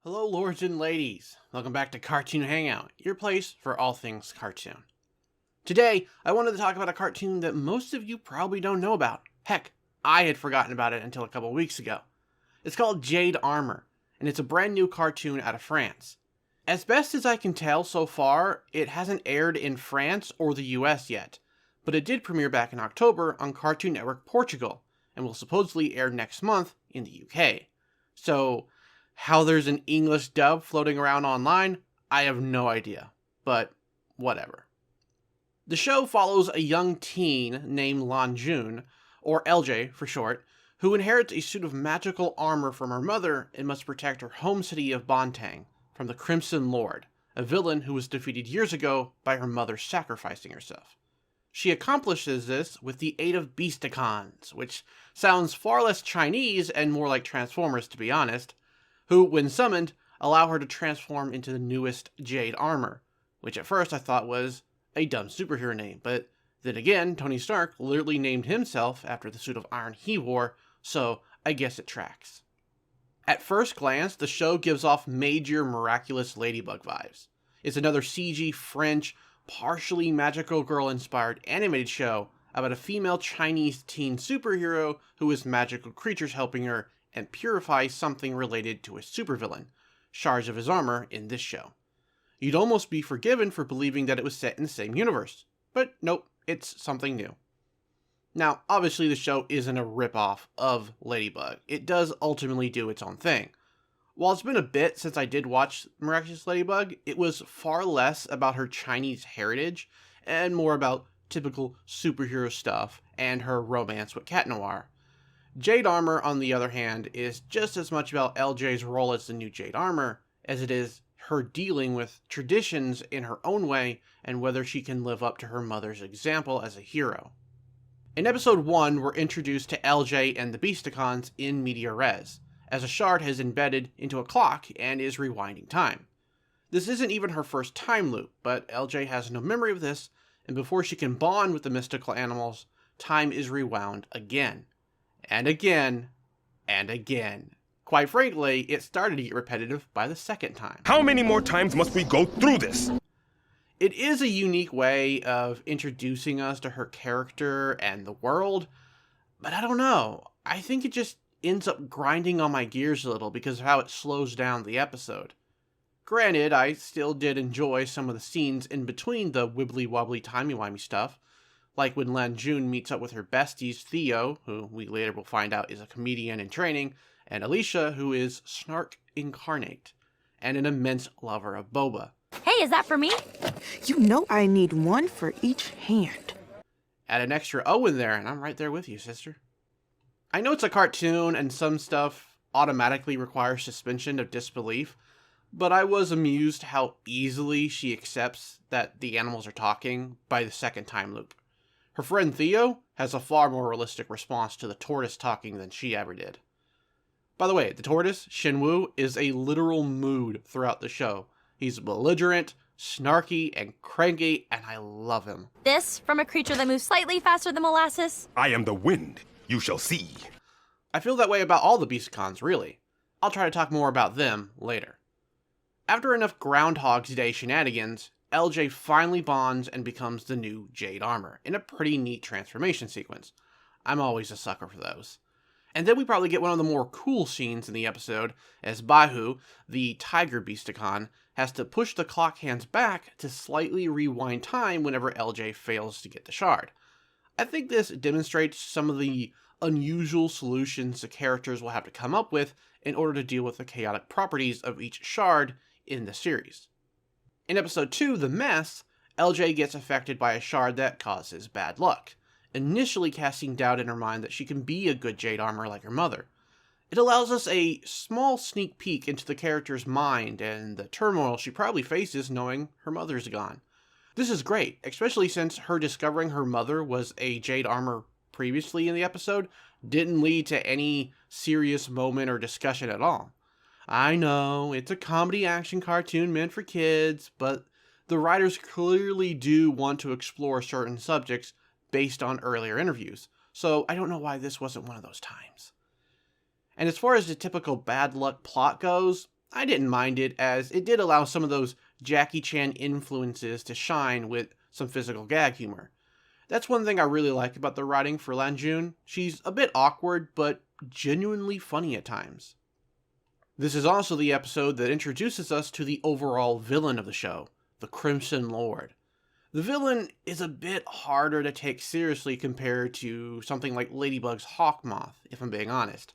Hello, lords and ladies. Welcome back to Cartoon Hangout, your place for all things cartoon. Today, I wanted to talk about a cartoon that most of you probably don't know about. Heck, I had forgotten about it until a couple weeks ago. It's called Jade Armor, and it's a brand new cartoon out of France. As best as I can tell so far, it hasn't aired in France or the US yet, but it did premiere back in October on Cartoon Network Portugal, and will supposedly air next month in the UK. So, how there's an English dub floating around online, I have no idea, but whatever. The show follows a young teen named Lanjun, or LJ for short, who inherits a suit of magical armor from her mother and must protect her home city of Bontang from the Crimson Lord, a villain who was defeated years ago by her mother sacrificing herself. She accomplishes this with the aid of Beasticons, which sounds far less Chinese and more like Transformers to be honest, who, when summoned, allow her to transform into the newest Jade Armor, which at first I thought was a dumb superhero name, but then again, Tony Stark literally named himself after the suit of iron he wore, so I guess it tracks. At first glance, the show gives off major miraculous Ladybug vibes. It's another CG, French, partially magical girl-inspired animated show about a female Chinese teen superhero who has magical creatures helping her and purify something related to a supervillain, shards of his armor in this show. You'd almost be forgiven for believing that it was set in the same universe, but nope, it's something new. Now, obviously the show isn't a ripoff of Ladybug. It does ultimately do its own thing. While it's been a bit since I did watch Miraculous Ladybug, it was far less about her Chinese heritage and more about typical superhero stuff and her romance with Cat Noir. Jade Armor, on the other hand, is just as much about LJ's role as the new Jade Armor as it is her dealing with traditions in her own way and whether she can live up to her mother's example as a hero. In episode 1, we're introduced to LJ and the Beasticons in media res, as a shard has embedded into a clock and is rewinding time. This isn't even her first time loop, but LJ has no memory of this, and before she can bond with the mystical animals, time is rewound again. And again, and again. Quite frankly, it started to get repetitive by the second time. How many more times must we go through this? It is a unique way of introducing us to her character and the world, but I don't know. I think it just ends up grinding on my gears a little because of how it slows down the episode. Granted, I still did enjoy some of the scenes in between the wibbly-wobbly timey-wimey stuff, like when Lanjun meets up with her besties Theo, who we later will find out is a comedian in training, and Alicia, who is Snark incarnate, and an immense lover of boba. Hey, is that for me? You know I need one for each hand. Add an extra O in there, and I'm right there with you, sister. I know it's a cartoon, and some stuff automatically requires suspension of disbelief, but I was amused how easily she accepts that the animals are talking by the second time loop. Her friend Theo has a far more realistic response to the tortoise talking than she ever did. By the way, the tortoise, Shenwu, is a literal mood throughout the show. He's belligerent, snarky, and cranky, and I love him. This from a creature that moves slightly faster than molasses? I am the wind. You shall see. I feel that way about all the Beasticons, really. I'll try to talk more about them later. After enough Groundhog's Day shenanigans, LJ finally bonds and becomes the new Jade Armor, in a pretty neat transformation sequence. I'm always a sucker for those. And then we probably get one of the more cool scenes in the episode, as Bahu, the Tiger Beasticon, has to push the clock hands back to slightly rewind time whenever LJ fails to get the shard. I think this demonstrates some of the unusual solutions the characters will have to come up with in order to deal with the chaotic properties of each shard in the series. In episode 2, The Mess, LJ gets affected by a shard that causes bad luck, initially casting doubt in her mind that she can be a good Jade Armor like her mother. It allows us a small sneak peek into the character's mind and the turmoil she probably faces knowing her mother's gone. This is great, especially since her discovering her mother was a Jade Armor previously in the episode didn't lead to any serious moment or discussion at all. I know, it's a comedy action cartoon meant for kids, but the writers clearly do want to explore certain subjects based on earlier interviews, so I don't know why this wasn't one of those times. And as far as the typical bad luck plot goes, I didn't mind it, as it did allow some of those Jackie Chan influences to shine with some physical gag humor. That's one thing I really like about the writing for Lan Jun. She's a bit awkward, but genuinely funny at times. This is also the episode that introduces us to the overall villain of the show, the Crimson Lord. The villain is a bit harder to take seriously compared to something like Ladybug's Hawkmoth, if I'm being honest.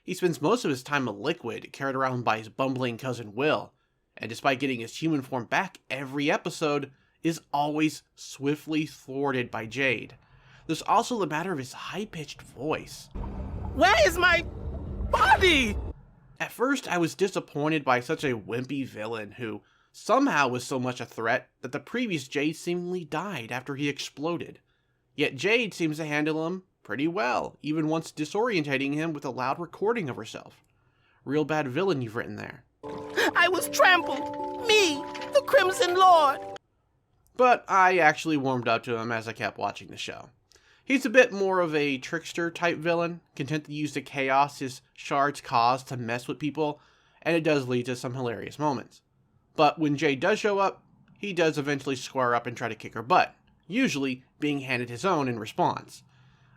He spends most of his time a liquid, carried around by his bumbling cousin Will, and despite getting his human form back every episode, is always swiftly thwarted by Jade. There's also the matter of his high-pitched voice. Where is my body? At first, I was disappointed by such a wimpy villain who somehow was so much a threat that the previous Jade seemingly died after he exploded. Yet Jade seems to handle him pretty well, even once disorientating him with a loud recording of herself. Real bad villain you've written there. I was trampled. Me, the Crimson Lord. But I actually warmed up to him as I kept watching the show. He's a bit more of a trickster type villain, content to use the chaos his shards cause to mess with people, and it does lead to some hilarious moments. But when Jade does show up, he does eventually square up and try to kick her butt, usually being handed his own in response.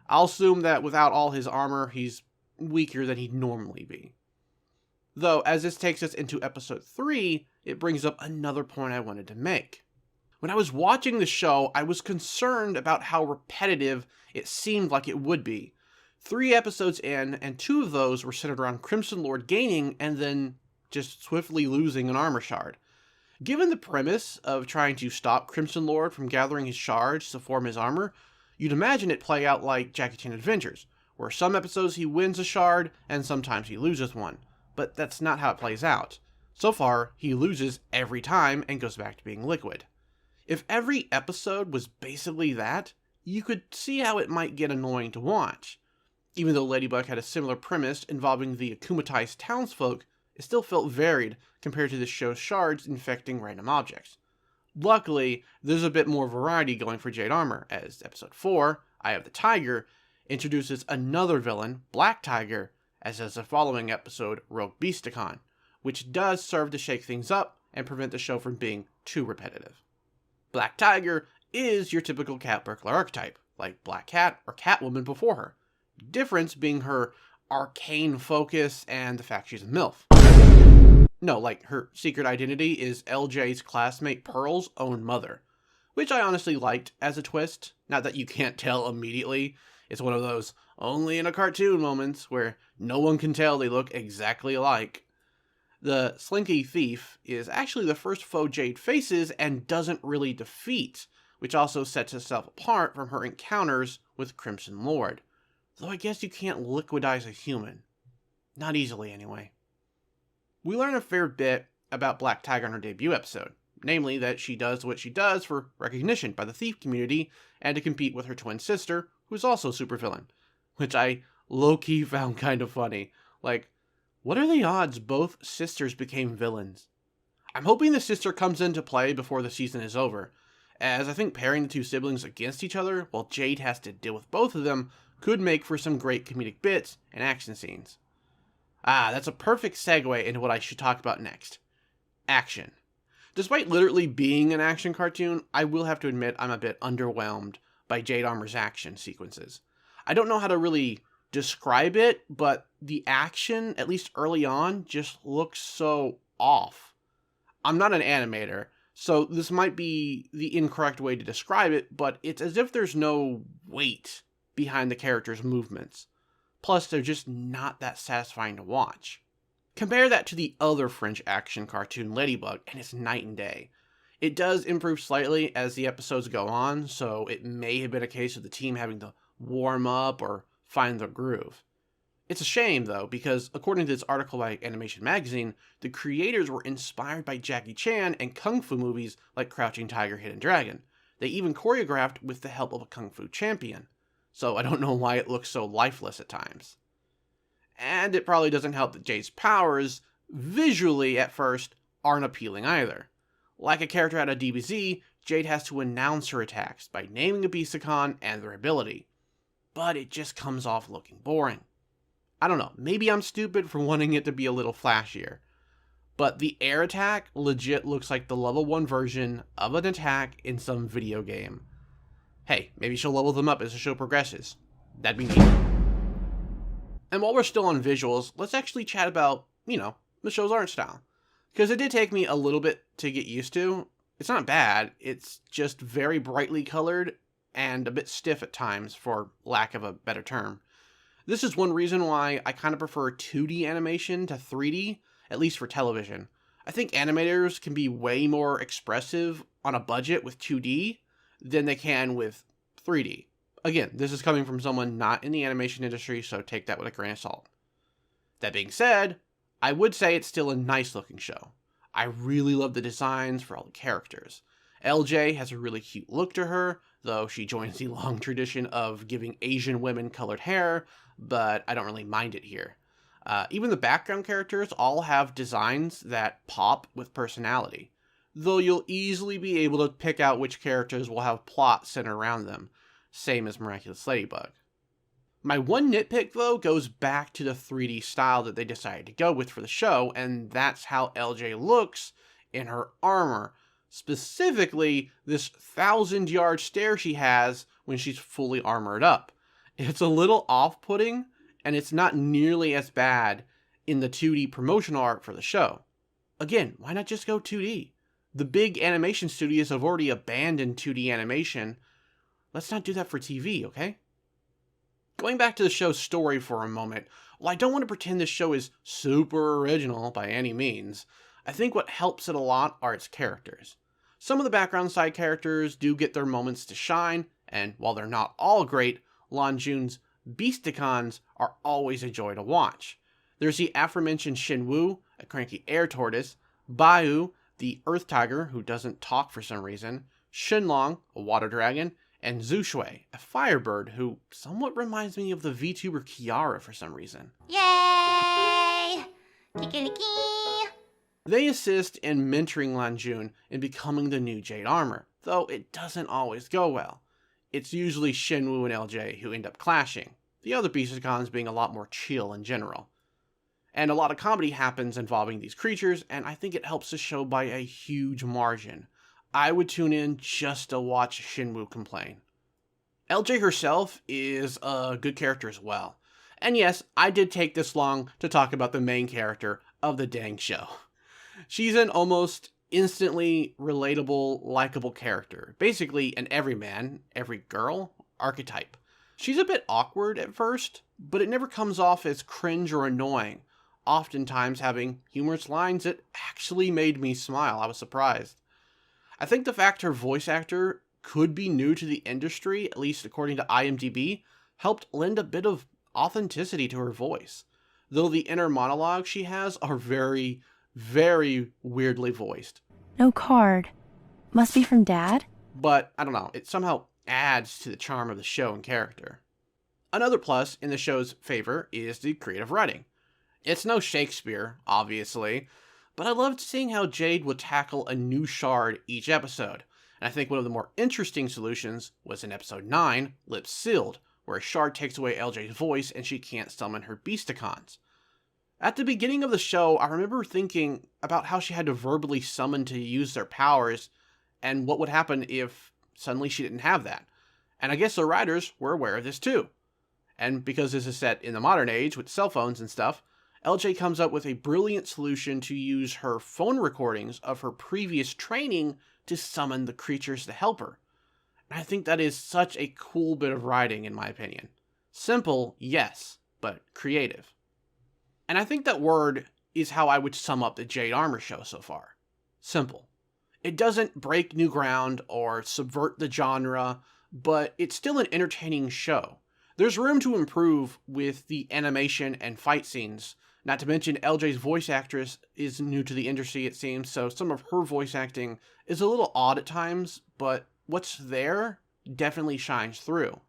I'll assume that without all his armor, he's weaker than he'd normally be. Though, as this takes us into episode 3, it brings up another point I wanted to make. When I was watching the show, I was concerned about how repetitive it seemed like it would be. 3 episodes in, and 2 of those were centered around Crimson Lord gaining and then just swiftly losing an armor shard. Given the premise of trying to stop Crimson Lord from gathering his shards to form his armor, you'd imagine it play out like Jackie Chan Adventures, where some episodes he wins a shard and sometimes he loses one. But that's not how it plays out. So far, he loses every time and goes back to being liquid. If every episode was basically that, you could see how it might get annoying to watch. Even though Ladybug had a similar premise involving the akumatized townsfolk, it still felt varied compared to the show's shards infecting random objects. Luckily, there's a bit more variety going for Jade Armor, as episode 4, Eye of the Tiger, introduces another villain, Black Tiger, as does the following episode, Rogue Beasticon, which does serve to shake things up and prevent the show from being too repetitive. Black Tiger is your typical cat burglar archetype, like Black Cat or Catwoman before her. Difference being her arcane focus and the fact she's a MILF. No, like her secret identity is LJ's classmate Pearl's own mother, which I honestly liked as a twist. Not that you can't tell immediately. It's one of those only in a cartoon moments where no one can tell they look exactly alike. The Slinky Thief is actually the first foe Jade faces and doesn't really defeat, which also sets itself apart from her encounters with Crimson Lord. Though I guess you can't liquidize a human. Not easily, anyway. We learn a fair bit about Black Tiger in her debut episode, namely that she does what she does for recognition by the thief community and to compete with her twin sister, who's also a supervillain, which I low-key found kind of funny. Like, what are the odds both sisters became villains? I'm hoping the sister comes into play before the season is over, as I think pairing the two siblings against each other while Jade has to deal with both of them could make for some great comedic bits and action scenes. That's a perfect segue into what I should talk about next. Action. Despite literally being an action cartoon, I will have to admit I'm a bit underwhelmed by Jade Armor's action sequences. I don't know how to really describe it, but the action, at least early on, just looks so off. I'm not an animator, so this might be the incorrect way to describe it, but it's as if there's no weight behind the character's movements. Plus, they're just not that satisfying to watch. Compare that to the other French action cartoon Ladybug, and it's night and day. It does improve slightly as the episodes go on, so it may have been a case of the team having to warm up or find their groove. It's a shame, though, because according to this article by Animation Magazine, the creators were inspired by Jackie Chan and kung fu movies like Crouching Tiger, Hidden Dragon. They even choreographed with the help of a kung fu champion. So I don't know why it looks so lifeless at times. And it probably doesn't help that Jade's powers, visually at first, aren't appealing either. Like a character out of DBZ, Jade has to announce her attacks by naming a Beasticon and their ability. But it just comes off looking boring. I don't know, maybe I'm stupid for wanting it to be a little flashier. but the air attack legit looks like the level 1 version of an attack in some video game. Hey, maybe she'll level them up as the show progresses. That'd be neat. And while we're still on visuals, let's actually chat about, the show's art style. Because it did take me a little bit to get used to. It's not bad, it's just very brightly colored and a bit stiff at times, for lack of a better term. This is one reason why I kind of prefer 2D animation to 3D, at least for television. I think animators can be way more expressive on a budget with 2D than they can with 3D. Again, this is coming from someone not in the animation industry, so take that with a grain of salt. That being said, I would say it's still a nice looking show. I really love the designs for all the characters. LJ has a really cute look to her, though she joins the long tradition of giving Asian women colored hair, but I don't really mind it here. Even the background characters all have designs that pop with personality, though you'll easily be able to pick out which characters will have plot centered around them, same as Miraculous Ladybug. My one nitpick, though, goes back to the 3D style that they decided to go with for the show, and that's how LJ looks in her armor. Specifically, this 1,000-yard stare she has when she's fully armored up. It's a little off-putting, and it's not nearly as bad in the 2D promotional art for the show. Again, why not just go 2D? The big animation studios have already abandoned 2D animation. Let's not do that for TV, okay? Going back to the show's story for a moment, while I don't want to pretend this show is super original by any means, I think what helps it a lot are its characters. Some of the background side characters do get their moments to shine, and while they're not all great, Lanjun's Beasticons are always a joy to watch. There's the aforementioned Shenwu, a cranky air tortoise, Baiyu, the earth tiger who doesn't talk for some reason, Shenlong, a water dragon, and Zushui, a firebird who somewhat reminds me of the VTuber Kiara for some reason. Yay! Kikiriki! They assist in mentoring Lanjun in becoming the new Jade armor, though it doesn't always go well. It's usually Shenwu and LJ who end up clashing, the other Beasticons being a lot more chill in general. And a lot of comedy happens involving these creatures, and I think it helps the show by a huge margin. I would tune in just to watch Shenwu complain. LJ herself is a good character as well. And yes, I did take this long to talk about the main character of the dang show. She's an almost instantly relatable, likable character. Basically an everyman, every girl archetype. She's a bit awkward at first, but it never comes off as cringe or annoying, oftentimes having humorous lines that actually made me smile. I was surprised. I think the fact her voice actor could be new to the industry, at least according to IMDb, helped lend a bit of authenticity to her voice. Though the inner monologues she has are very, very weirdly voiced. No card. Must be from Dad? But, I don't know, it somehow adds to the charm of the show and character. Another plus in the show's favor is the creative writing. It's no Shakespeare, obviously, but I loved seeing how Jade would tackle a new shard each episode, and I think one of the more interesting solutions was in episode 9, Lips Sealed, where a shard takes away LJ's voice and she can't summon her Beasticons. At the beginning of the show, I remember thinking about how she had to verbally summon to use their powers, and what would happen if suddenly she didn't have that. And I guess the writers were aware of this too. And because this is set in the modern age with cell phones and stuff, LJ comes up with a brilliant solution to use her phone recordings of her previous training to summon the creatures to help her. And I think that is such a cool bit of writing, in my opinion. Simple, yes, but creative. And I think that word is how I would sum up the Jade Armor show so far. Simple. It doesn't break new ground or subvert the genre, but it's still an entertaining show. There's room to improve with the animation and fight scenes. Not to mention, LJ's voice actress is new to the industry, it seems, so some of her voice acting is a little odd at times, but what's there definitely shines through.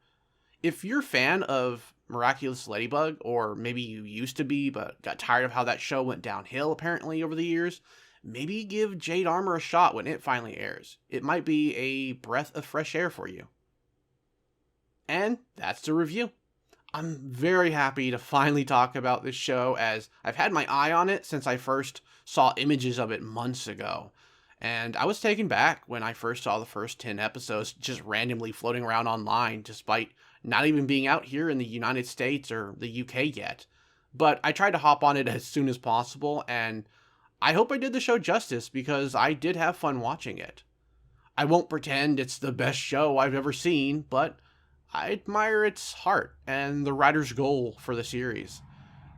If you're a fan of Miraculous Ladybug, or maybe you used to be but got tired of how that show went downhill apparently over the years, maybe give Jade Armor a shot when it finally airs. It might be a breath of fresh air for you. And that's the review. I'm very happy to finally talk about this show, as I've had my eye on it since I first saw images of it months ago. And I was taken back when I first saw the first 10 episodes just randomly floating around online, despite not even being out here in the United States or the UK yet. But I tried to hop on it as soon as possible, and I hope I did the show justice because I did have fun watching it. I won't pretend it's the best show I've ever seen, but I admire its heart and the writer's goal for the series.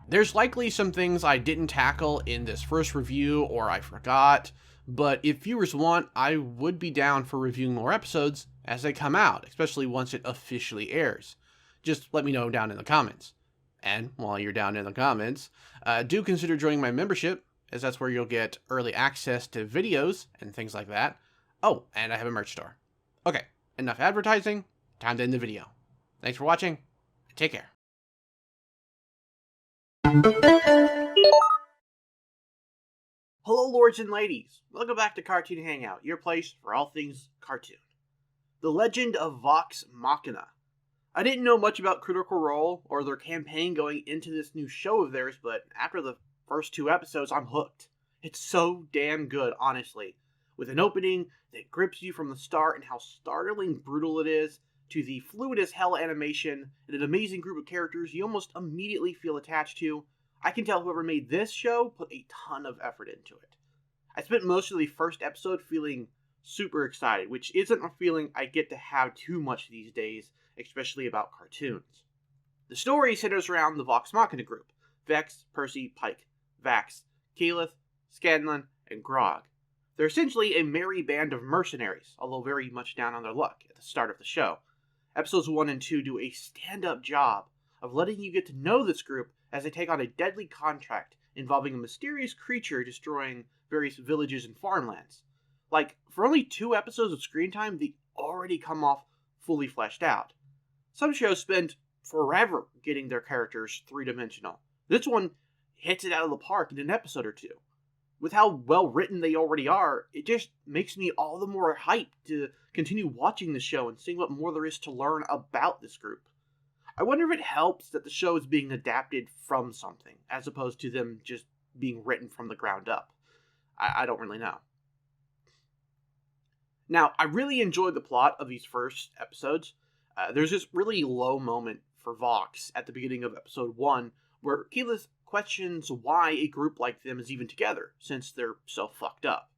There's likely some things I didn't tackle in this first review or I forgot, but if viewers want, I would be down for reviewing more episodes as they come out, especially once it officially airs. Just let me know down in the comments. And while you're down in the comments, do consider joining my membership, as that's where you'll get early access to videos and things like that. Oh, and I have a merch store. Okay, enough advertising, time to end the video. Thanks for watching, and take care. Hello, lords and ladies. Welcome back to Cartoon Hangout, your place for all things cartoon. The Legend of Vox Machina. I didn't know much about Critical Role or their campaign going into this new show of theirs, but after the first 2 episodes, I'm hooked. It's so damn good, honestly. With an opening that grips you from the start and how startling brutal it is, to the fluid as hell animation and an amazing group of characters you almost immediately feel attached to, I can tell whoever made this show put a ton of effort into it. I spent most of the first episode feeling super excited, which isn't a feeling I get to have too much these days, especially about cartoons. The story centers around the Vox Machina group: Vex, Percy, Pike, Vax, Keyleth, Scanlan, and Grog. They're essentially a merry band of mercenaries, although very much down on their luck at the start of the show. Episodes 1 and 2 do a stand-up job of letting you get to know this group as they take on a deadly contract involving a mysterious creature destroying various villages and farmlands. Like, for only 2 episodes of screen time, they already come off fully fleshed out. Some shows spend forever getting their characters three-dimensional. This one hits it out of the park in an episode or 2. With how well written they already are, it just makes me all the more hyped to continue watching the show and seeing what more there is to learn about this group. I wonder if it helps that the show is being adapted from something, as opposed to them just being written from the ground up. I don't really know. Now, I really enjoyed the plot of these first episodes. There's this really low moment for Vox at the beginning of episode 1, where Keyleth questions why a group like them is even together, since they're so fucked up.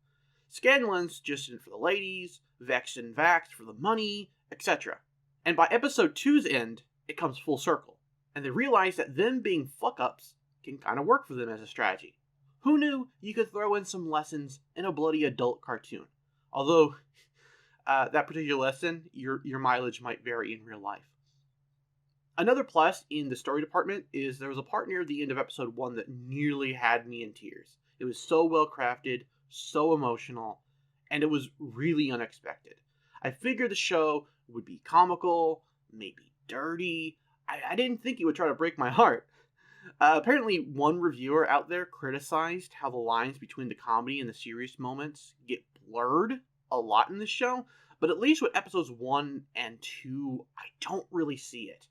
Scanlan's just in for the ladies, Vex and Vax for the money, etc. And by episode 2's end, it comes full circle, and they realize that them being fuck-ups can kind of work for them as a strategy. Who knew you could throw in some lessons in a bloody adult cartoon? Although, that particular lesson, your mileage might vary in real life. Another plus in the story department is there was a part near the end of episode 1 that nearly had me in tears. It was so well crafted, so emotional, and it was really unexpected. I figured the show would be comical, maybe dirty. I didn't think it would try to break my heart. Apparently, one reviewer out there criticized how the lines between the comedy and the serious moments get blurred a lot in this show, but at least with episodes 1 and 2, I don't really see it.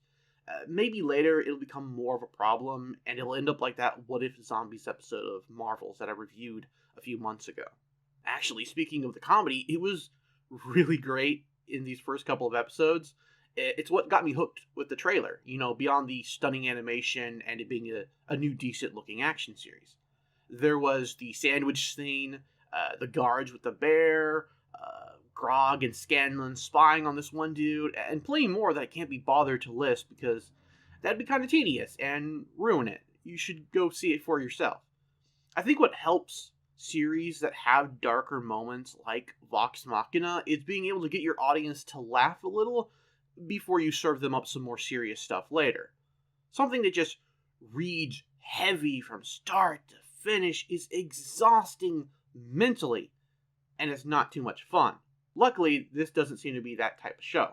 Maybe later it'll become more of a problem, and it'll end up like that What If Zombies episode of Marvels that I reviewed a few months ago. Actually, speaking of the comedy, it was really great in these first couple of episodes. It's what got me hooked with the trailer, beyond the stunning animation and it being a new decent-looking action series. There was the sandwich scene, the guards with the bear, Grog and Scanlan spying on this one dude, and plenty more that I can't be bothered to list because that'd be kind of tedious and ruin it. You should go see it for yourself. I think what helps series that have darker moments like Vox Machina is being able to get your audience to laugh a little before you serve them up some more serious stuff later. Something that just reads heavy from start to finish is exhausting mentally, and it's not too much fun. Luckily, this doesn't seem to be that type of show.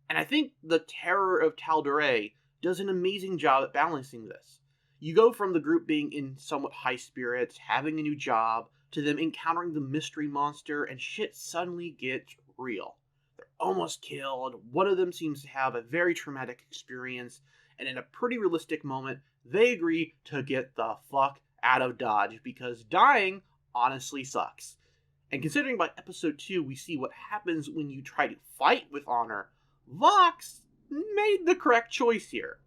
And I think The Terror of Tal'Dorei does an amazing job at balancing this. You go from the group being in somewhat high spirits, having a new job, to them encountering the mystery monster, and shit suddenly gets real. They're almost killed, one of them seems to have a very traumatic experience, and in a pretty realistic moment, they agree to get the fuck out of Dodge because dying honestly sucks. And considering by episode 2 we see what happens when you try to fight with honor, Vox made the correct choice here.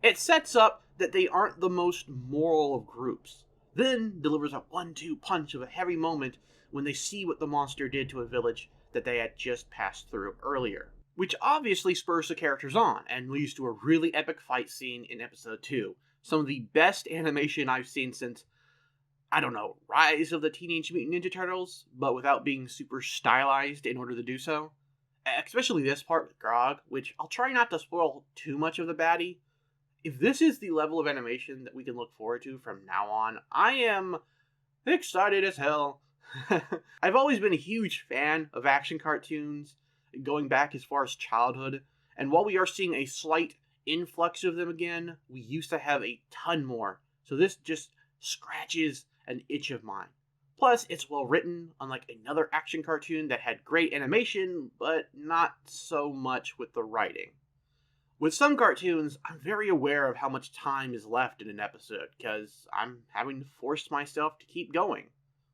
It sets up that they aren't the most moral of groups, then delivers a 1-2 punch of a heavy moment when they see what the monster did to a village that they had just passed through earlier. Which obviously spurs the characters on, and leads to a really epic fight scene in episode 2. Some of the best animation I've seen since, I don't know, Rise of the Teenage Mutant Ninja Turtles, but without being super stylized in order to do so. Especially this part with Grog, which I'll try not to spoil too much of the baddie. If this is the level of animation that we can look forward to from now on, I am excited as hell. I've always been a huge fan of action cartoons, going back as far as childhood, and while we are seeing a slight influx of them again, we used to have a ton more, so this just scratches an itch of mine. Plus, it's well written, unlike another action cartoon that had great animation, but not so much with the writing. With some cartoons, I'm very aware of how much time is left in an episode, because I'm having to force myself to keep going.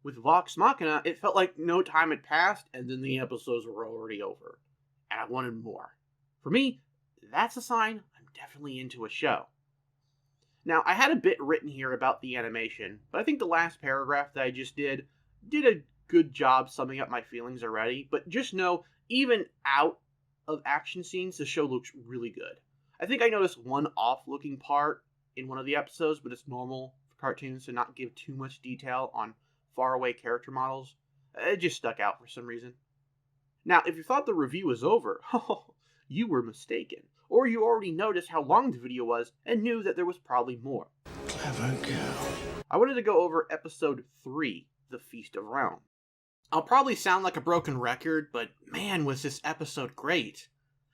With Vox Machina, it felt like no time had passed, and then the episodes were already over. And I wanted more. For me, that's a sign I'm definitely into a show. Now, I had a bit written here about the animation, but I think the last paragraph that I just did a good job summing up my feelings already, but just know, even out of action scenes, the show looks really good. I think I noticed one off-looking part in one of the episodes, but it's normal for cartoons to not give too much detail on faraway character models. It just stuck out for some reason. Now, if you thought the review was over, you were mistaken. Or you already noticed how long the video was and knew that there was probably more. Clever girl. I wanted to go over episode 3, The Feast of Realm. I'll probably sound like a broken record, but man was this episode great.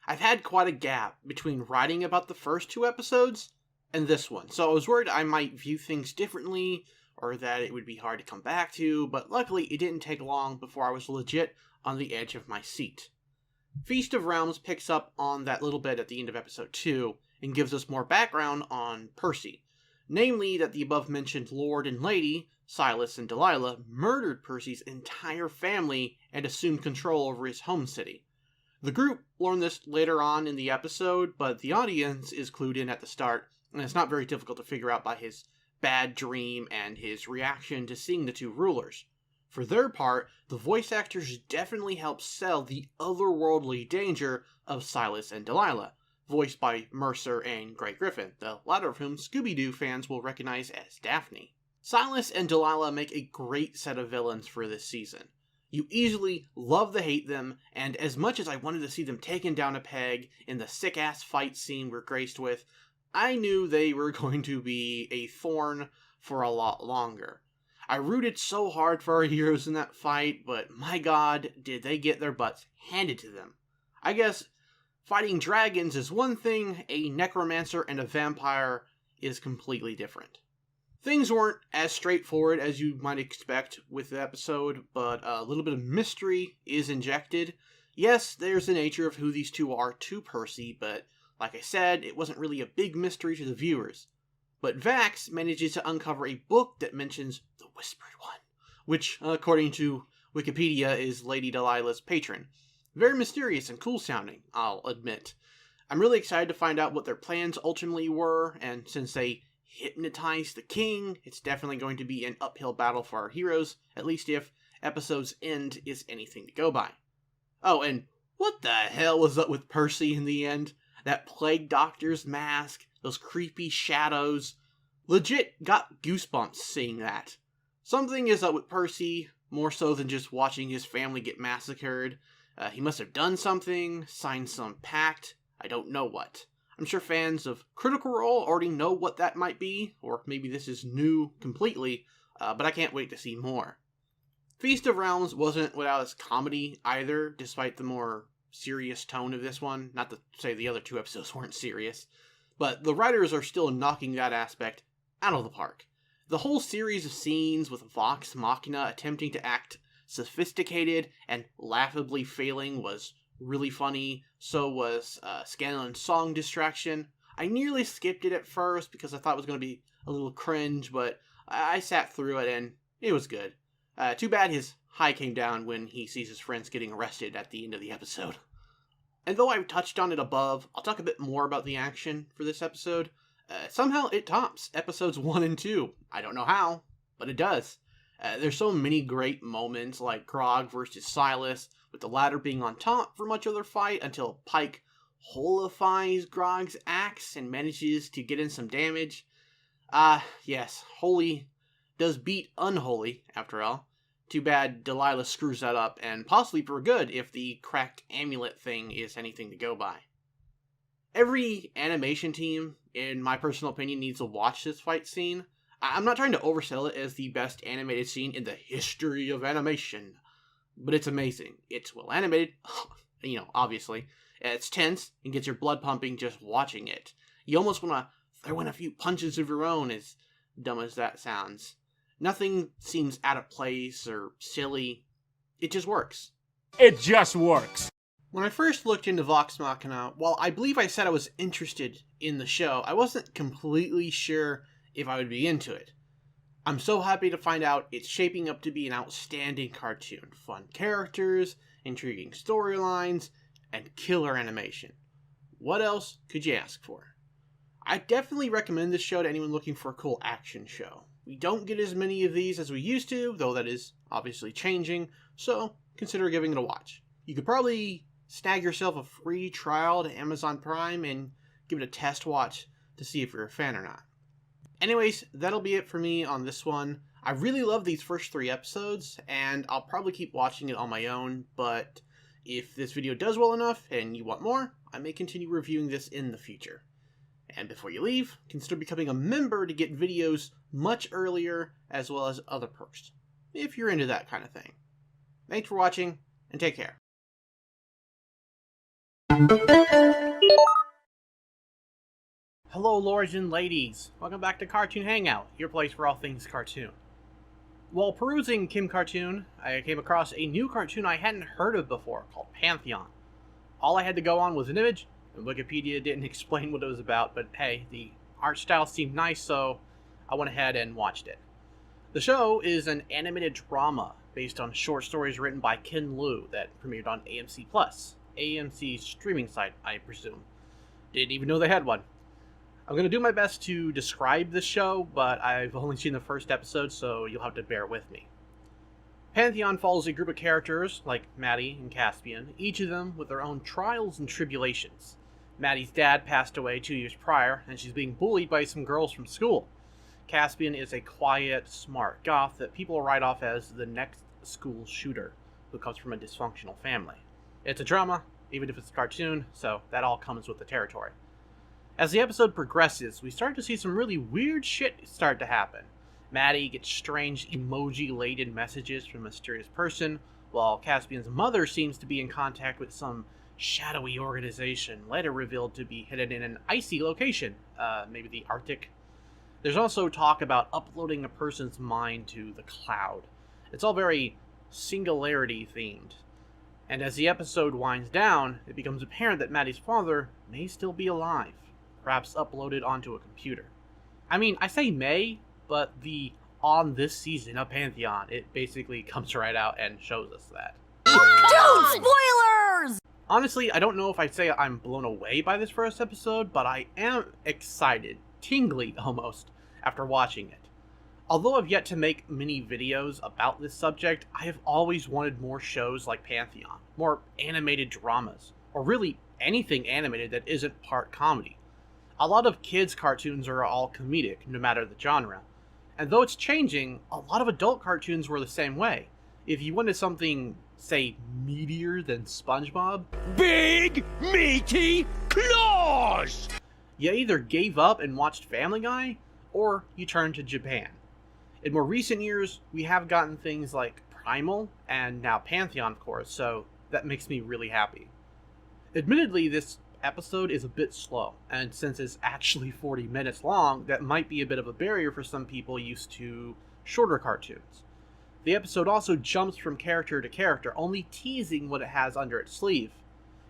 I've had quite a gap between writing about the first 2 episodes and this one, so I was worried I might view things differently, or that it would be hard to come back to, but luckily it didn't take long before I was legit on the edge of my seat. Feast of Realms picks up on that little bit at the end of episode 2, and gives us more background on Percy. Namely, that the above-mentioned Lord and Lady, Silas and Delilah, murdered Percy's entire family and assumed control over his home city. The group learned this later on in the episode, but the audience is clued in at the start, and it's not very difficult to figure out by his bad dream and his reaction to seeing the 2 rulers. For their part, the voice actors definitely help sell the otherworldly danger of Silas and Delilah, voiced by Mercer and Grey Griffin, the latter of whom Scooby-Doo fans will recognize as Daphne. Silas and Delilah make a great set of villains for this season. You easily love to hate them, and as much as I wanted to see them taken down a peg in the sick-ass fight scene we're graced with, I knew they were going to be a thorn for a lot longer. I rooted so hard for our heroes in that fight, but my god, did they get their butts handed to them. I guess fighting dragons is one thing, a necromancer and a vampire is completely different. Things weren't as straightforward as you might expect with the episode, but a little bit of mystery is injected. Yes, there's the nature of who these 2 are to Percy, but like I said, it wasn't really a big mystery to the viewers. But Vax manages to uncover a book that mentions the Whispered One, which, according to Wikipedia, is Lady Delilah's patron. Very mysterious and cool sounding, I'll admit. I'm really excited to find out what their plans ultimately were, and since they hypnotized the king, it's definitely going to be an uphill battle for our heroes, at least if episode's end is anything to go by. Oh, and what the hell was up with Percy in the end? That plague doctor's mask, those creepy shadows. Legit got goosebumps seeing that. Something is up with Percy, more so than just watching his family get massacred. He must have done something, signed some pact, I don't know what. I'm sure fans of Critical Role already know what that might be, or maybe this is new completely, but I can't wait to see more. Feast of Realms wasn't without its comedy either, despite the more serious tone of this one. Not to say the other 2 episodes weren't serious, but the writers are still knocking that aspect out of the park. The whole series of scenes with Vox Machina attempting to act sophisticated and laughably failing was really funny. So was Scanlan's song distraction. I nearly skipped it at first because I thought it was going to be a little cringe, but I sat through it and it was good. Too bad his high came down when he sees his friends getting arrested at the end of the episode. And though I've touched on it above, I'll talk a bit more about the action for this episode. Somehow it tops episodes 1 and 2. I don't know how, but it does. There's so many great moments like Grog versus Silas, with the latter being on top for much of their fight until Pike holifies Grog's axe and manages to get in some damage. Yes, holy does beat unholy, after all. Too bad Delilah screws that up, and possibly for good if the cracked amulet thing is anything to go by. Every animation team, in my personal opinion, needs to watch this fight scene. I'm not trying to oversell it as the best animated scene in the history of animation, but it's amazing. It's well animated, obviously. It's tense and gets your blood pumping just watching it. You almost want to throw in a few punches of your own, as dumb as that sounds. Nothing seems out of place or silly. It just works. It just works. When I first looked into Vox Machina, while I believe I said I was interested in the show, I wasn't completely sure if I would be into it. I'm so happy to find out it's shaping up to be an outstanding cartoon. Fun characters, intriguing storylines, and killer animation. What else could you ask for? I definitely recommend this show to anyone looking for a cool action show. We don't get as many of these as we used to, though that is obviously changing, so consider giving it a watch. You could probably snag yourself a free trial to Amazon Prime and give it a test watch to see if you're a fan or not. Anyways, that'll be it for me on this one. I really love these first 3 episodes, and I'll probably keep watching it on my own, but if this video does well enough and you want more, I may continue reviewing this in the future. And before you leave, consider becoming a member to get videos much earlier, as well as other perks, if you're into that kind of thing. Thanks for watching, and take care. Hello lords and ladies, welcome back to Cartoon Hangout, your place for all things cartoon. While perusing Kim Cartoon, I came across a new cartoon I hadn't heard of before, called Pantheon. All I had to go on was an image, and Wikipedia didn't explain what it was about, but hey, the art style seemed nice, so I went ahead and watched it. The show is an animated drama based on short stories written by Ken Liu that premiered on AMC+, AMC's streaming site, I presume. Didn't even know they had one. I'm going to do my best to describe this show, but I've only seen the first episode, so you'll have to bear with me. Pantheon follows a group of characters, like Maddie and Caspian, each of them with their own trials and tribulations. Maddie's dad passed away 2 years prior, and she's being bullied by some girls from school. Caspian is a quiet, smart goth that people write off as the next school shooter, who comes from a dysfunctional family. It's a drama, even if it's a cartoon, so that all comes with the territory. As the episode progresses, we start to see some really weird shit start to happen. Maddie gets strange emoji-laden messages from a mysterious person, while Caspian's mother seems to be in contact with some shadowy organization, later revealed to be hidden in an icy location, maybe the Arctic. There's also talk about uploading a person's mind to the cloud. It's all very singularity themed. And as the episode winds down, it becomes apparent that Maddie's father may still be alive, perhaps uploaded onto a computer. I mean, I say may, but the on this season of Pantheon, it basically comes right out and shows us that. Dude, spoilers! Honestly, I don't know if I'd say I'm blown away by this first episode, but I am excited, tingly almost, after watching it. Although I've yet to make many videos about this subject, I have always wanted more shows like Pantheon, more animated dramas, or really anything animated that isn't part comedy. A lot of kids' cartoons are all comedic, no matter the genre. And though it's changing, a lot of adult cartoons were the same way. If you wanted something, say, meatier than SpongeBob, Big, meaty claws! you either gave up and watched Family Guy, or you turned to Japan. In more recent years, we have gotten things like Primal, and now Pantheon, of course, so that makes me really happy. Admittedly, this episode is a bit slow, and since it's actually 40 minutes long, that might be a bit of a barrier for some people used to shorter cartoons. The episode also jumps from character to character, only teasing what it has under its sleeve.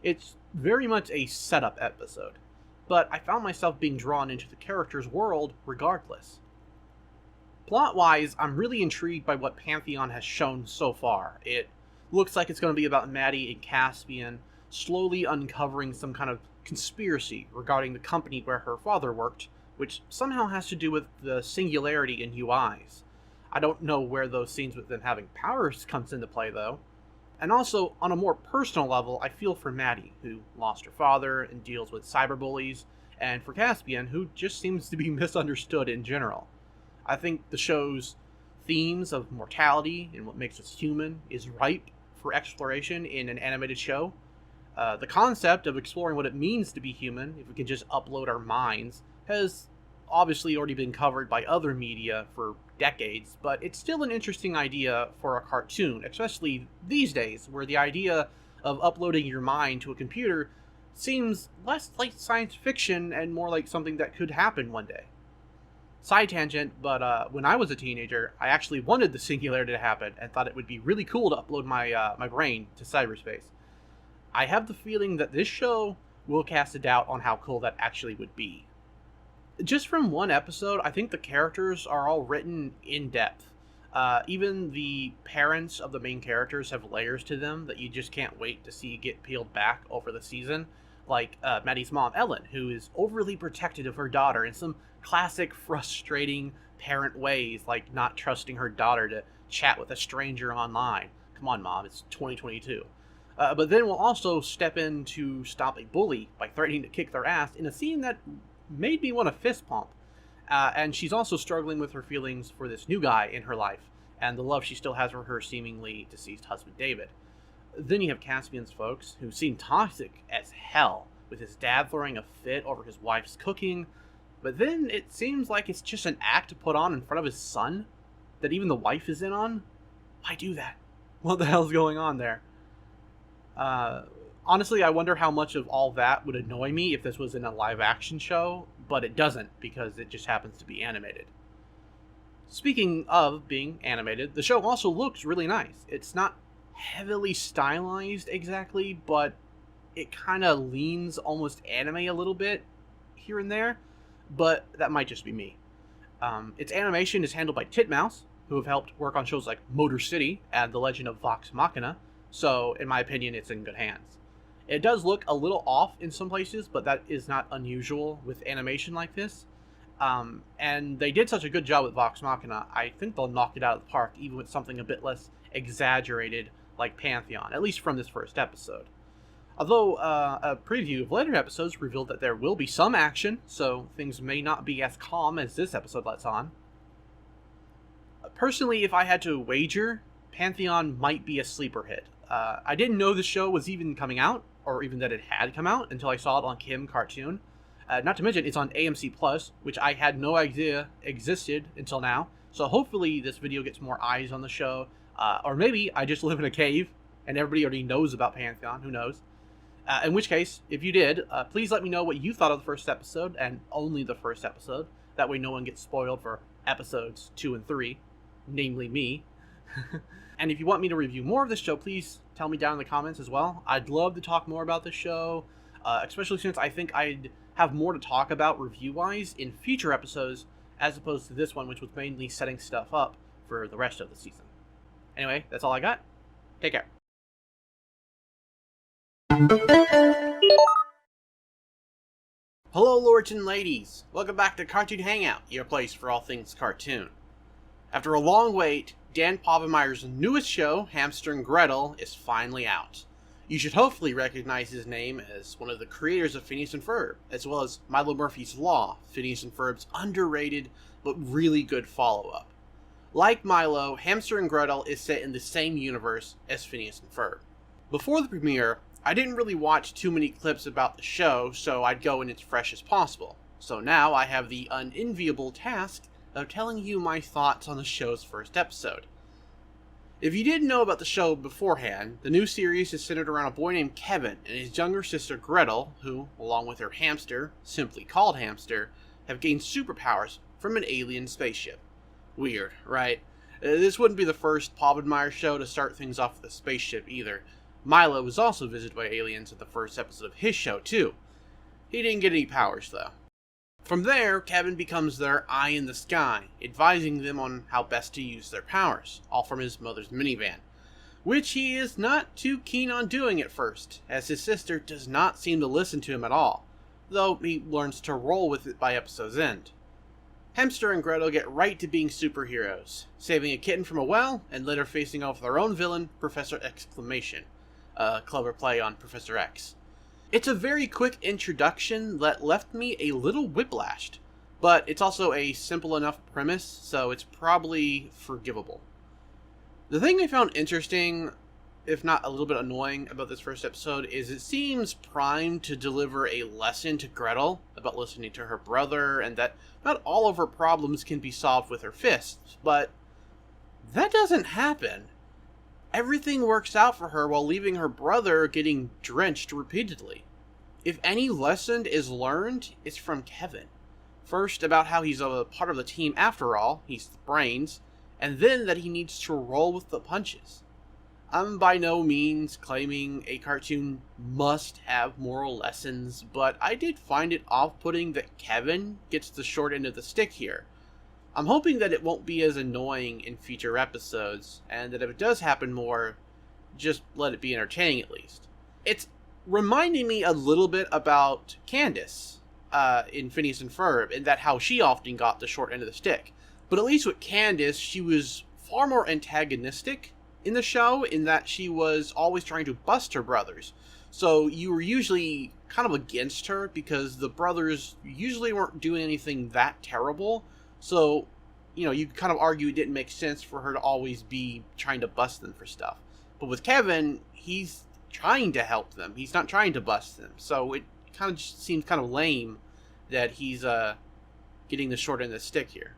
It's very much a setup episode. but I found myself being drawn into the character's world regardless. Plot-wise, I'm really intrigued by what Pantheon has shown so far. It looks like it's going to be about Maddie and Caspian slowly uncovering some kind of conspiracy regarding the company where her father worked, which somehow has to do with the singularity in UIs. I don't know where those scenes with them having powers comes into play, though. And also, on a more personal level, I feel for Maddie, who lost her father and deals with cyberbullies, and for Caspian, who just seems to be misunderstood in general. I think the show's themes of mortality and what makes us human is ripe for exploration in an animated show. The concept of exploring what it means to be human, if we can just upload our minds, has obviously already been covered by other media for decades, but it's still an interesting idea for a cartoon, especially these days, where the idea of uploading your mind to a computer seems less like science fiction and more like something that could happen one day. Side tangent, but when I was a teenager, I actually wanted the singularity to happen and thought it would be really cool to upload my brain to cyberspace. I have the feeling that this show will cast a doubt on how cool that actually would be. Just from one episode, I think the characters are all written in depth. Even the parents of the main characters have layers to them that you just can't wait to see get peeled back over the season. Like Maddie's mom, Ellen, who is overly protective of her daughter in some classic frustrating parent ways, like not trusting her daughter to chat with a stranger online. Come on, Mom, it's 2022. But then we'll also step in to stop a bully by threatening to kick their ass in a scene that made me want to fist pump. And she's also struggling with her feelings for this new guy in her life, and the love she still has for her seemingly deceased husband, David. Then you have Caspian's folks, who seem toxic as hell, with his dad throwing a fit over his wife's cooking, but then it seems like it's just an act to put on in front of his son, that even the wife is in on? Why do that? What the hell's going on there? Honestly, I wonder how much of all that would annoy me if this was in a live-action show, but it doesn't, because it just happens to be animated. Speaking of being animated, the show also looks really nice. It's not heavily stylized exactly, but it kind of leans almost anime a little bit here and there, but that might just be me. Its animation is handled by Titmouse, who have helped work on shows like Motor City and The Legend of Vox Machina, so in my opinion it's in good hands. It does look a little off in some places, but that is not unusual with animation like this. And they did such a good job with Vox Machina, I think they'll knock it out of the park even with something a bit less exaggerated like Pantheon, at least from this first episode. Although a preview of later episodes revealed that there will be some action, so things may not be as calm as this episode lets on. Personally, if I had to wager, Pantheon might be a sleeper hit. I didn't know the show was even coming out, or even that it had come out, until I saw it on Kim Cartoon. Not to mention, it's on AMC Plus, which I had no idea existed until now, so hopefully this video gets more eyes on the show, or maybe I just live in a cave, and everybody already knows about Pantheon, who knows. In which case, if you did, please let me know what you thought of the first episode, and only the first episode. That way no one gets spoiled for episodes 2 and 3, namely me. And if you want me to review more of this show, please tell me down in the comments as well. I'd love to talk more about this show, especially since I think I'd have more to talk about review-wise in future episodes, as opposed to this one, which was mainly setting stuff up for the rest of the season. Anyway, that's all I got. Take care. Hello, lords and ladies. Welcome back to Cartoon Hangout, your place for all things cartoon. After a long wait, Dan Povenmire's newest show, Hamster and Gretel, is finally out. You should hopefully recognize his name as one of the creators of Phineas and Ferb, as well as Milo Murphy's Law, Phineas and Ferb's underrated but really good follow-up. Like Milo, Hamster and Gretel is set in the same universe as Phineas and Ferb. Before the premiere, I didn't really watch too many clips about the show, so I'd go in as fresh as possible. So now I have the unenviable task of telling you my thoughts on the show's first episode. If you didn't know about the show beforehand, the new series is centered around a boy named Kevin and his younger sister Gretel, who, along with her hamster, simply called Hamster, have gained superpowers from an alien spaceship. Weird, right? This wouldn't be the first Povenmire show to start things off with a spaceship either. Milo was also visited by aliens in the first episode of his show, too. He didn't get any powers, though. From there, Kevin becomes their eye in the sky, advising them on how best to use their powers, all from his mother's minivan, which he is not too keen on doing at first, as his sister does not seem to listen to him at all, though he learns to roll with it by episode's end. Hamster and Gretel get right to being superheroes, saving a kitten from a well, and later facing off their own villain, Professor Exclamation, a clever play on Professor X. It's a very quick introduction that left me a little whiplashed, but it's also a simple enough premise, so it's probably forgivable. The thing I found interesting, if not a little bit annoying, about this first episode is it seems primed to deliver a lesson to Gretel about listening to her brother, and that not all of her problems can be solved with her fists, but that doesn't happen. Everything works out for her while leaving her brother getting drenched repeatedly. If any lesson is learned, it's from Kevin. First, about how he's a part of the team after all, he's the brains, and then that he needs to roll with the punches. I'm by no means claiming a cartoon must have moral lessons, but I did find it off-putting that Kevin gets the short end of the stick here. I'm hoping that it won't be as annoying in future episodes, and that if it does happen more, just let it be entertaining at least. It's reminding me a little bit about Candace in Phineas and Ferb, in that how she often got the short end of the stick. But at least with Candace, she was far more antagonistic in the show, in that she was always trying to bust her brothers. So you were usually kind of against her, because the brothers usually weren't doing anything that terrible. So, you could kind of argue it didn't make sense for her to always be trying to bust them for stuff. But with Kevin, he's trying to help them. He's not trying to bust them. So it kind of just seems kind of lame that he's getting the short end of the stick here.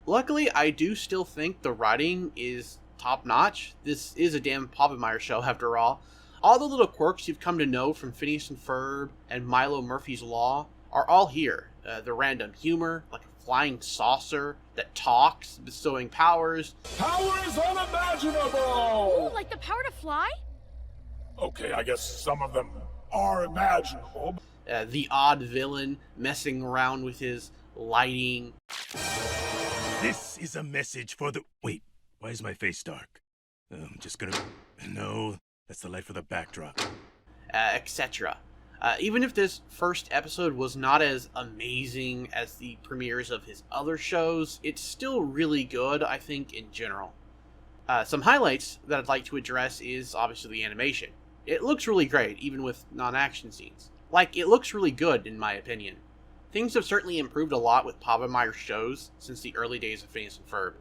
Luckily, I do still think the writing is top-notch. This is a damn Poppelmeyer show, after all. All the little quirks you've come to know from Phineas and Ferb and Milo Murphy's Law are all here. The random humor, like a flying saucer that talks, bestowing powers. Power is unimaginable! Ooh, like the power to fly? Okay, I guess some of them are imaginable. The odd villain messing around with his lighting. This is a message for the... Wait, why is my face dark? I'm just gonna... No, that's the light for the backdrop. Etc. Even if this first episode was not as amazing as the premieres of his other shows, it's still really good, I think, in general. Some highlights that I'd like to address is obviously the animation. It looks really great, even with non-action scenes. Like, it looks really good, in my opinion. Things have certainly improved a lot with Poppelmeyer shows since the early days of Phineas and Ferb.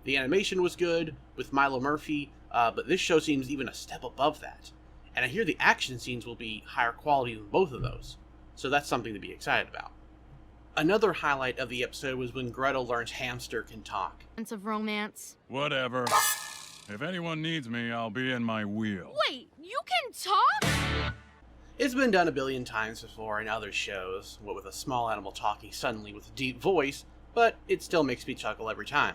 The animation was good with Milo Murphy, but this show seems even a step above that. And I hear the action scenes will be higher quality than both of those, so that's something to be excited about. Another highlight of the episode was when Gretel learns Hamster can talk. Sense of romance. Whatever. If anyone needs me, I'll be in my wheel. Wait, you can talk? It's been done a billion times before in other shows, what with a small animal talking suddenly with a deep voice, but it still makes me chuckle every time.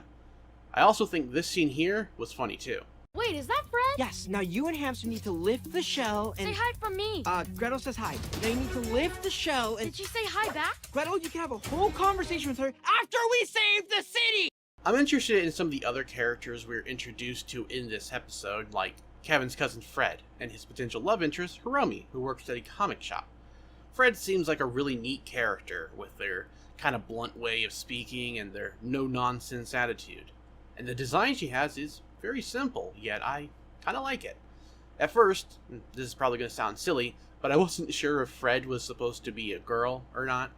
I also think this scene here was funny too. Wait, is that Fred? Yes, now you and Hamster need to lift the shell and... Say hi from me. Gretel says hi. They need to lift the shell and... Did she say hi back? Gretel, you can have a whole conversation with her after we save the city! I'm interested in some of the other characters we're introduced to in this episode, like Kevin's cousin Fred, and his potential love interest, Hiromi, who works at a comic shop. Fred seems like a really neat character, with their kind of blunt way of speaking and their no-nonsense attitude. And the design she has is very simple, yet I kind of like it. At first, this is probably going to sound silly, but I wasn't sure if Fred was supposed to be a girl or not.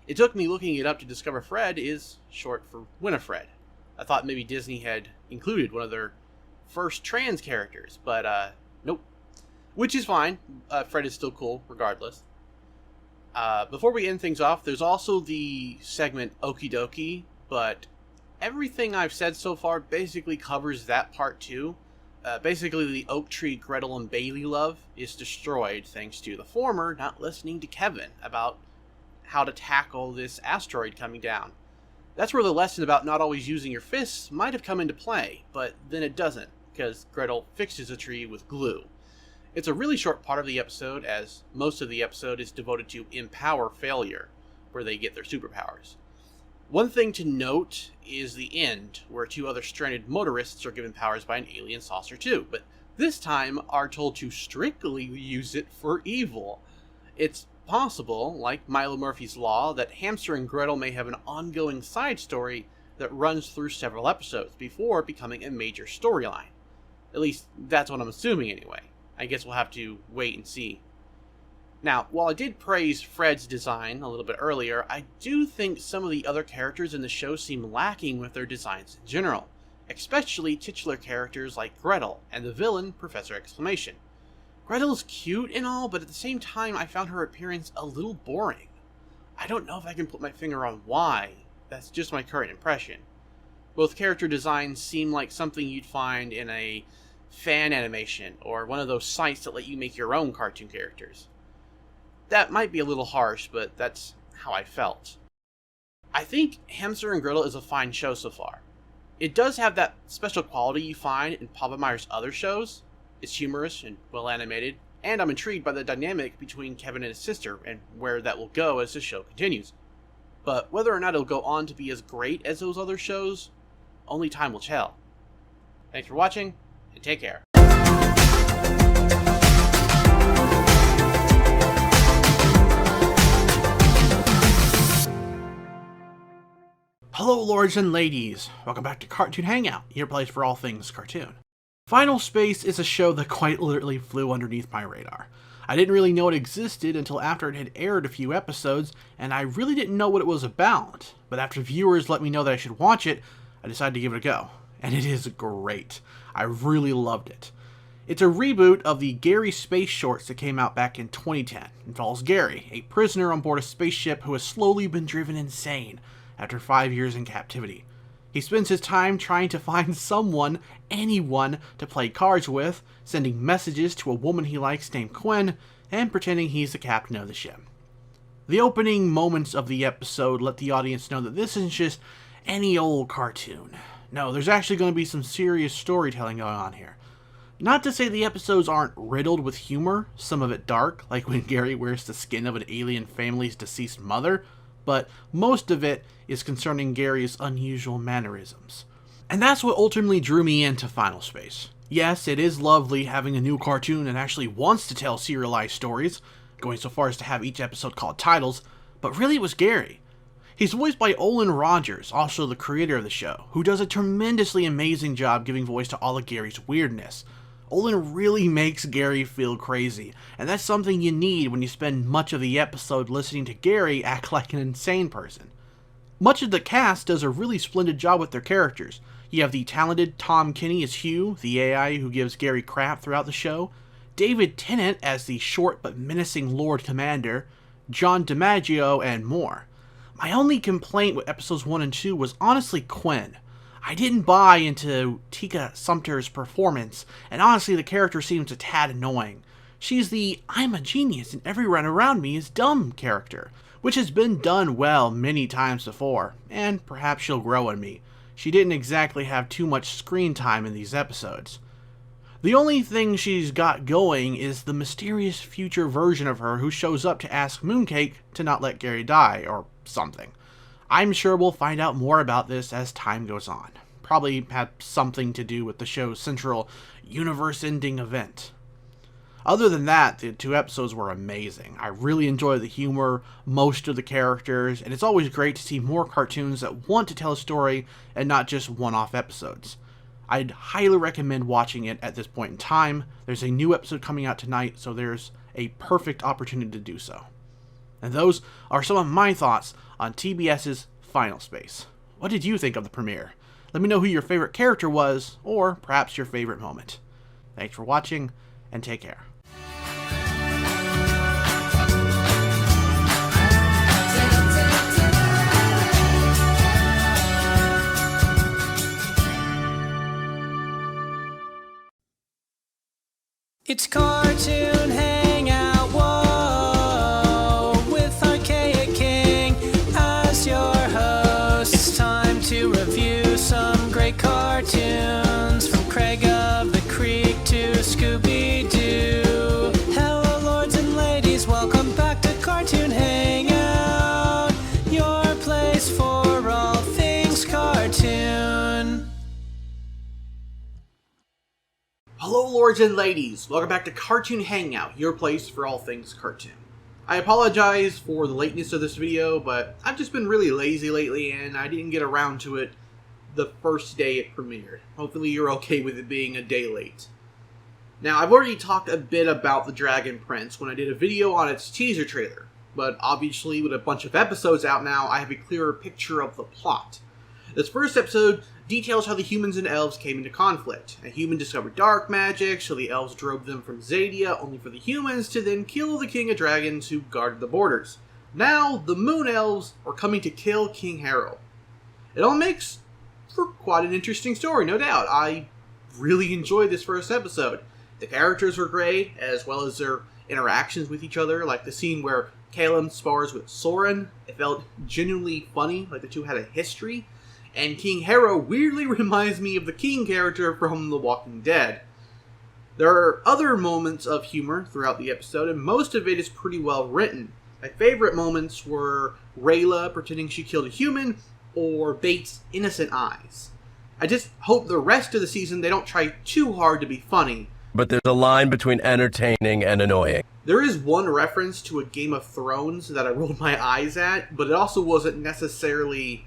It took me looking it up to discover Fred is short for Winifred. I thought maybe Disney had included one of their first trans characters, but nope. Which is fine. Fred is still cool, regardless. Before we end things off, there's also the segment Okie Dokie, but everything I've said so far basically covers that part too. Basically, the oak tree Gretel and Bailey love is destroyed thanks to the former not listening to Kevin about how to tackle this asteroid coming down. That's where the lesson about not always using your fists might have come into play, but then it doesn't, because Gretel fixes a tree with glue. It's a really short part of the episode, as most of the episode is devoted to Empower Failure, where they get their superpowers. One thing to note is the end, where two other stranded motorists are given powers by an alien saucer too, but this time are told to strictly use it for evil. It's possible, like Milo Murphy's Law, that Hamster and Gretel may have an ongoing side story that runs through several episodes before becoming a major storyline. At least, that's what I'm assuming anyway. I guess we'll have to wait and see. Now, while I did praise Fred's design a little bit earlier, I do think some of the other characters in the show seem lacking with their designs in general, especially titular characters like Gretel and the villain, Professor Exclamation. Gretel's cute and all, but at the same time I found her appearance a little boring. I don't know if I can put my finger on why, that's just my current impression. Both character designs seem like something you'd find in a fan animation, or one of those sites that let you make your own cartoon characters. That might be a little harsh, but that's how I felt. I think Hamster and Gretel is a fine show so far. It does have that special quality you find in Poppemeyer's other shows. It's humorous and well animated, and I'm intrigued by the dynamic between Kevin and his sister and where that will go as the show continues. But whether or not it'll go on to be as great as those other shows, only time will tell. Thanks for watching, and take care. Hello lords and ladies, welcome back to Cartoon Hangout, your place for all things cartoon. Final Space is a show that quite literally flew underneath my radar. I didn't really know it existed until after it had aired a few episodes, and I really didn't know what it was about, but after viewers let me know that I should watch it, I decided to give it a go, and it is great. I really loved it. It's a reboot of the Gary Space shorts that came out back in 2010. It involves Gary, a prisoner on board a spaceship who has slowly been driven insane after 5 years in captivity. He spends his time trying to find someone, anyone, to play cards with, sending messages to a woman he likes named Quinn, and pretending he's the captain of the ship. The opening moments of the episode let the audience know that this isn't just any old cartoon. No, there's actually going to be some serious storytelling going on here. Not to say the episodes aren't riddled with humor, some of it dark, like when Gary wears the skin of an alien family's deceased mother, but most of it is concerning Gary's unusual mannerisms. And that's what ultimately drew me into Final Space. Yes, it is lovely having a new cartoon that actually wants to tell serialized stories, going so far as to have each episode called titles, but really it was Gary. He's voiced by Olin Rogers, also the creator of the show, who does a tremendously amazing job giving voice to all of Gary's weirdness. Olin really makes Gary feel crazy, and that's something you need when you spend much of the episode listening to Gary act like an insane person. Much of the cast does a really splendid job with their characters. You have the talented Tom Kenny as Hugh, the AI who gives Gary crap throughout the show, David Tennant as the short but menacing Lord Commander, John DiMaggio, and more. My only complaint with episodes 1 and 2 was honestly Quinn. I didn't buy into Tika Sumpter's performance, and honestly the character seems a tad annoying. She's the "I'm a genius and everyone around me is dumb" character, which has been done well many times before, and perhaps she'll grow on me. She didn't exactly have too much screen time in these episodes. The only thing she's got going is the mysterious future version of her who shows up to ask Mooncake to not let Gary die, or something. I'm sure we'll find out more about this as time goes on. Probably had something to do with the show's central universe-ending event. Other than that, the 2 episodes were amazing. I really enjoy the humor, most of the characters, and it's always great to see more cartoons that want to tell a story and not just one-off episodes. I'd highly recommend watching it at this point in time. There's a new episode coming out tonight, so there's a perfect opportunity to do so. And those are some of my thoughts on TBS's Final Space. What did you think of the premiere? Let me know who your favorite character was, or perhaps your favorite moment. Thanks for watching, and take care. It's Cartoon Hangout, whoa, with Archaic King as your host. It's time to review some great cartoons, from Craig of the Creek to Scooby-Doo. Hello lords and ladies, welcome back to Cartoon Hangout, your place for all things cartoon. I apologize for the lateness of this video, but I've just been really lazy lately and I didn't get around to it the first day it premiered. Hopefully you're okay with it being a day late. Now, I've already talked a bit about the Dragon Prince when I did a video on its teaser trailer, but obviously with a bunch of episodes out now, I have a clearer picture of the plot. This first episode details how the humans and elves came into conflict. A human discovered dark magic, so the elves drove them from Zadia, only for the humans to then kill the king of dragons who guarded the borders. Now, the moon elves are coming to kill King Harrow. It all makes for quite an interesting story, no doubt. I really enjoyed this first episode. The characters were great, as well as their interactions with each other, like the scene where Caleb spars with Soren. It felt genuinely funny, like the two had a history. And King Harrow weirdly reminds me of the King character from The Walking Dead. There are other moments of humor throughout the episode, and most of it is pretty well written. My favorite moments were Rayla pretending she killed a human, or Bates' innocent eyes. I just hope the rest of the season they don't try too hard to be funny. But there's a line between entertaining and annoying. There is one reference to a Game of Thrones that I rolled my eyes at, but it also wasn't necessarily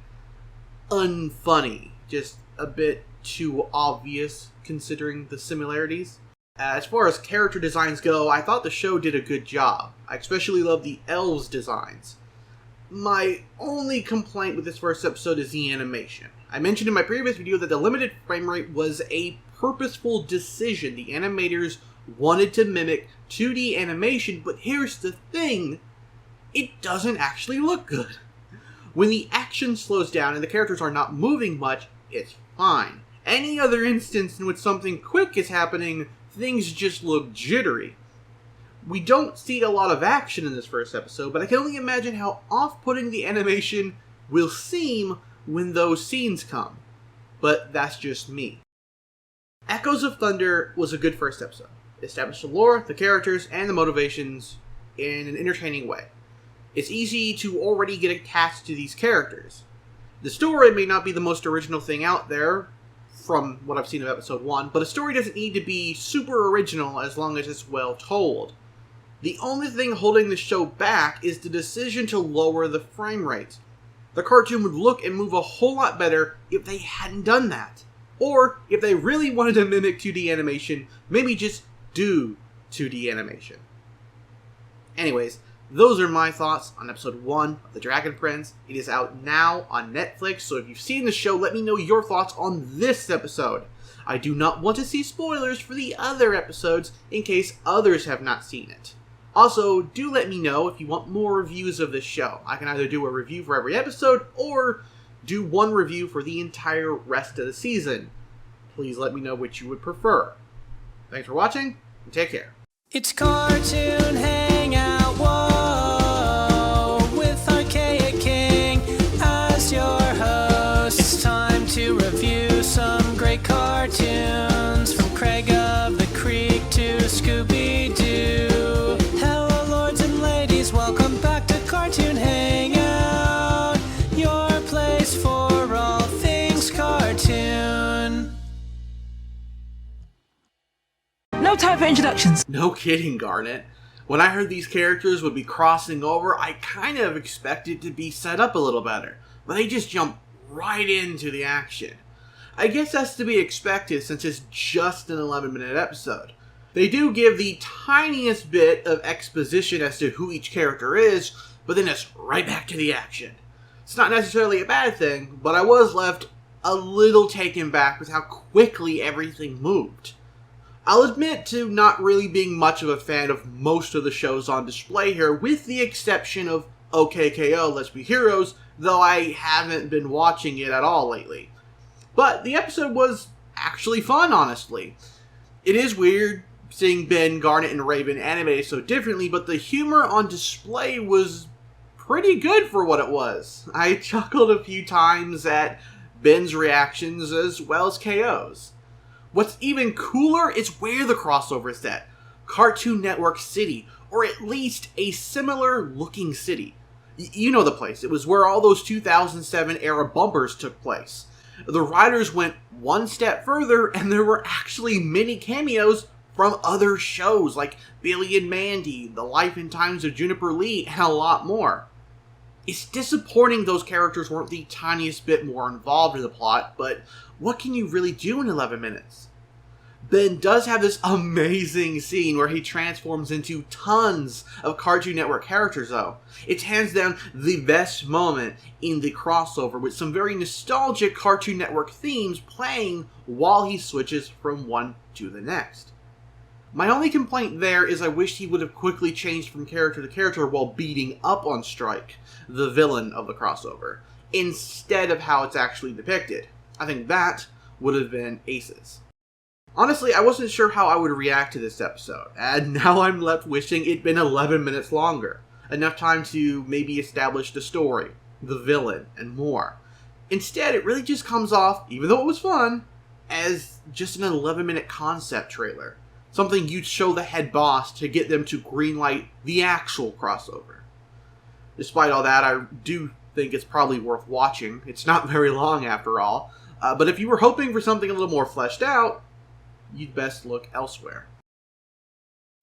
unfunny, just a bit too obvious considering the similarities. As far as character designs go, I thought the show did a good job. I especially love the elves' designs. My only complaint with this first episode is the animation. I mentioned in my previous video that the limited frame rate was a purposeful decision. The animators wanted to mimic 2D animation, but here's the thing, it doesn't actually look good. When the action slows down and the characters are not moving much, it's fine. Any other instance in which something quick is happening, things just look jittery. We don't see a lot of action in this first episode, but I can only imagine how off-putting the animation will seem when those scenes come. But that's just me. Echoes of Thunder was a good first episode. It established the lore, the characters, and the motivations in an entertaining way. It's easy to already get attached to these characters. The story may not be the most original thing out there, from what I've seen of episode 1, but a story doesn't need to be super original as long as it's well told. The only thing holding the show back is the decision to lower the frame rate. The cartoon would look and move a whole lot better if they hadn't done that. Or, if they really wanted to mimic 2D animation, maybe just do 2D animation. Anyways, those are my thoughts on episode 1 of The Dragon Prince. It is out now on Netflix, so if you've seen the show, let me know your thoughts on this episode. I do not want to see spoilers for the other episodes in case others have not seen it. Also, do let me know if you want more reviews of this show. I can either do a review for every episode, or do one review for the entire rest of the season. Please let me know which you would prefer. Thanks for watching, and take care. It's Cartoon Hangout, whoa, with Archaic King as your host. It's time to review some great cartoons, from Craig of the Creek to Scooby-Doo. Hello, lords and ladies, welcome back to Cartoon Hangout, your place for all things cartoon. No time for introductions. No kidding, Garnet. When I heard these characters would be crossing over, I kind of expected to be set up a little better, but they just jump right into the action. I guess that's to be expected since it's just an 11-minute episode. They do give the tiniest bit of exposition as to who each character is, but then it's right back to the action. It's not necessarily a bad thing, but I was left a little taken back with how quickly everything moved. I'll admit to not really being much of a fan of most of the shows on display here, with the exception of OKKO, Let's Be Heroes, though I haven't been watching it at all lately. But the episode was actually fun, honestly. It is weird seeing Ben, Garnet, and Raven animated so differently, but the humor on display was pretty good for what it was. I chuckled a few times at Ben's reactions as well as KO's. What's even cooler is where the crossover is at. Cartoon Network City, or at least a similar looking city. You know the place. It was where all those 2007 era bumpers took place. The writers went one step further, and there were actually many cameos from other shows like Billy and Mandy, The Life and Times of Juniper Lee, and a lot more. It's disappointing those characters weren't the tiniest bit more involved in the plot, but what can you really do in 11 minutes? Ben does have this amazing scene where he transforms into tons of Cartoon Network characters, though. It's hands down the best moment in the crossover, with some very nostalgic Cartoon Network themes playing while he switches from one to the next. My only complaint there is I wish he would have quickly changed from character to character while beating up on Strike, the villain of the crossover, instead of how it's actually depicted. I think that would have been aces. Honestly, I wasn't sure how I would react to this episode, and now I'm left wishing it'd been 11 minutes longer. Enough time to maybe establish the story, the villain, and more. Instead, it really just comes off, even though it was fun, as just an 11-minute concept trailer. Something you'd show the head boss to get them to greenlight the actual crossover. Despite all that, I do think it's probably worth watching. It's not very long after all. But if you were hoping for something a little more fleshed out, you'd best look elsewhere.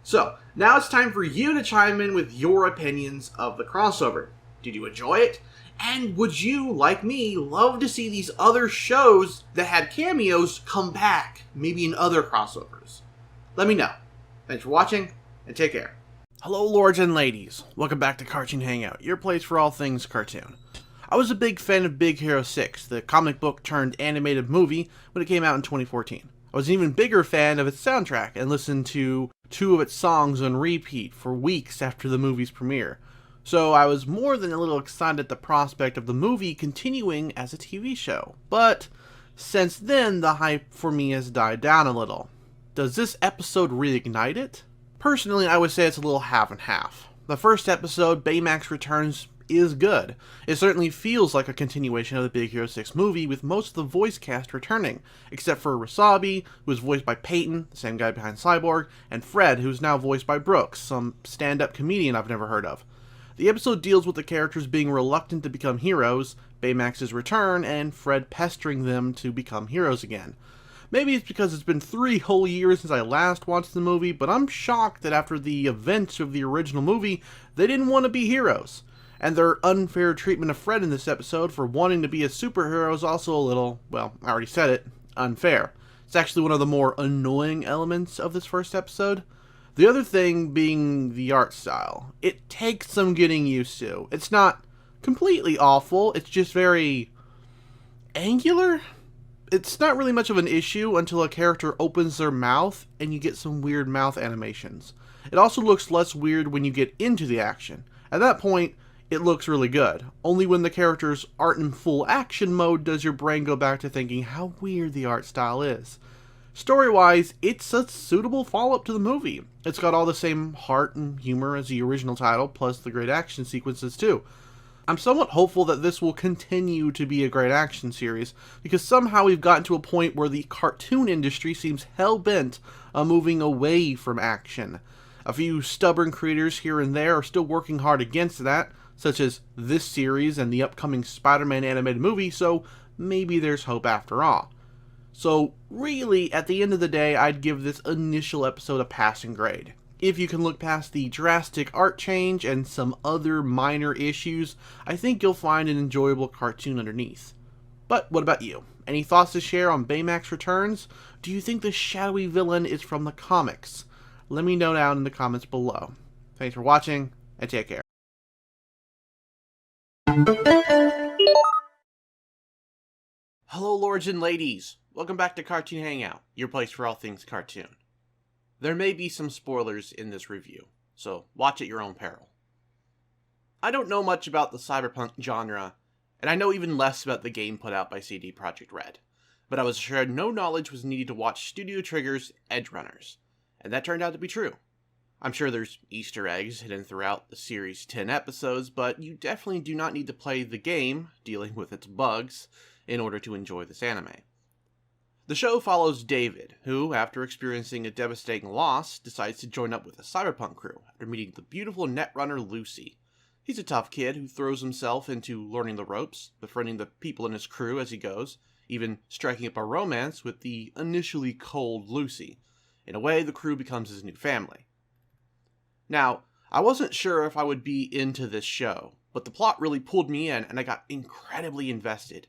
So, now it's time for you to chime in with your opinions of the crossover. Did you enjoy it? And would you, like me, love to see these other shows that had cameos come back, maybe in other crossovers? Let me know. Thanks for watching, and take care. Hello, lords and ladies. Welcome back to Cartoon Hangout, your place for all things cartoon. I was a big fan of Big Hero 6, the comic book turned animated movie, when it came out in 2014. I was an even bigger fan of its soundtrack and listened to 2 of its songs on repeat for weeks after the movie's premiere. So I was more than a little excited at the prospect of the movie continuing as a TV show. But since then, the hype for me has died down a little. Does this episode reignite it? Personally, I would say it's a little half and half. The first episode, Baymax Returns, is good. It certainly feels like a continuation of the Big Hero 6 movie, with most of the voice cast returning, except for Wasabi, who is voiced by Peyton, the same guy behind Cyborg, and Fred, who is now voiced by Brooks, some stand-up comedian I've never heard of. The episode deals with the characters being reluctant to become heroes, Baymax's return, and Fred pestering them to become heroes again. Maybe it's because it's been 3 whole years since I last watched the movie, but I'm shocked that after the events of the original movie, they didn't want to be heroes. And their unfair treatment of Fred in this episode for wanting to be a superhero is also a little, well, I already said it, unfair. It's actually one of the more annoying elements of this first episode. The other thing being the art style. It takes some getting used to. It's not completely awful, it's just very angular. It's not really much of an issue until a character opens their mouth and you get some weird mouth animations. It also looks less weird when you get into the action. At that point, it looks really good. Only when the characters aren't in full action mode does your brain go back to thinking how weird the art style is. Story-wise, it's a suitable follow-up to the movie. It's got all the same heart and humor as the original title, plus the great action sequences too. I'm somewhat hopeful that this will continue to be a great action series, because somehow we've gotten to a point where the cartoon industry seems hell-bent on moving away from action. A few stubborn creators here and there are still working hard against that, such as this series and the upcoming Spider-Man animated movie, so maybe there's hope after all. So really, at the end of the day, I'd give this initial episode a passing grade. If you can look past the drastic art change and some other minor issues, I think you'll find an enjoyable cartoon underneath. But what about you? Any thoughts to share on Baymax Returns? Do you think the shadowy villain is from the comics? Let me know down in the comments below. Thanks for watching, and take care. Hello, lords and ladies. Welcome back to Cartoon Hangout, your place for all things cartoon. There may be some spoilers in this review, so watch at your own peril. I don't know much about the cyberpunk genre, and I know even less about the game put out by CD Projekt Red, but I was assured no knowledge was needed to watch Studio Trigger's Edgerunners, and that turned out to be true. I'm sure there's Easter eggs hidden throughout the series' 10 episodes, but you definitely do not need to play the game, dealing with its bugs, in order to enjoy this anime. The show follows David, who, after experiencing a devastating loss, decides to join up with a cyberpunk crew after meeting the beautiful netrunner Lucy. He's a tough kid who throws himself into learning the ropes, befriending the people in his crew as he goes, even striking up a romance with the initially cold Lucy. In a way, the crew becomes his new family. Now, I wasn't sure if I would be into this show, but the plot really pulled me in and I got incredibly invested.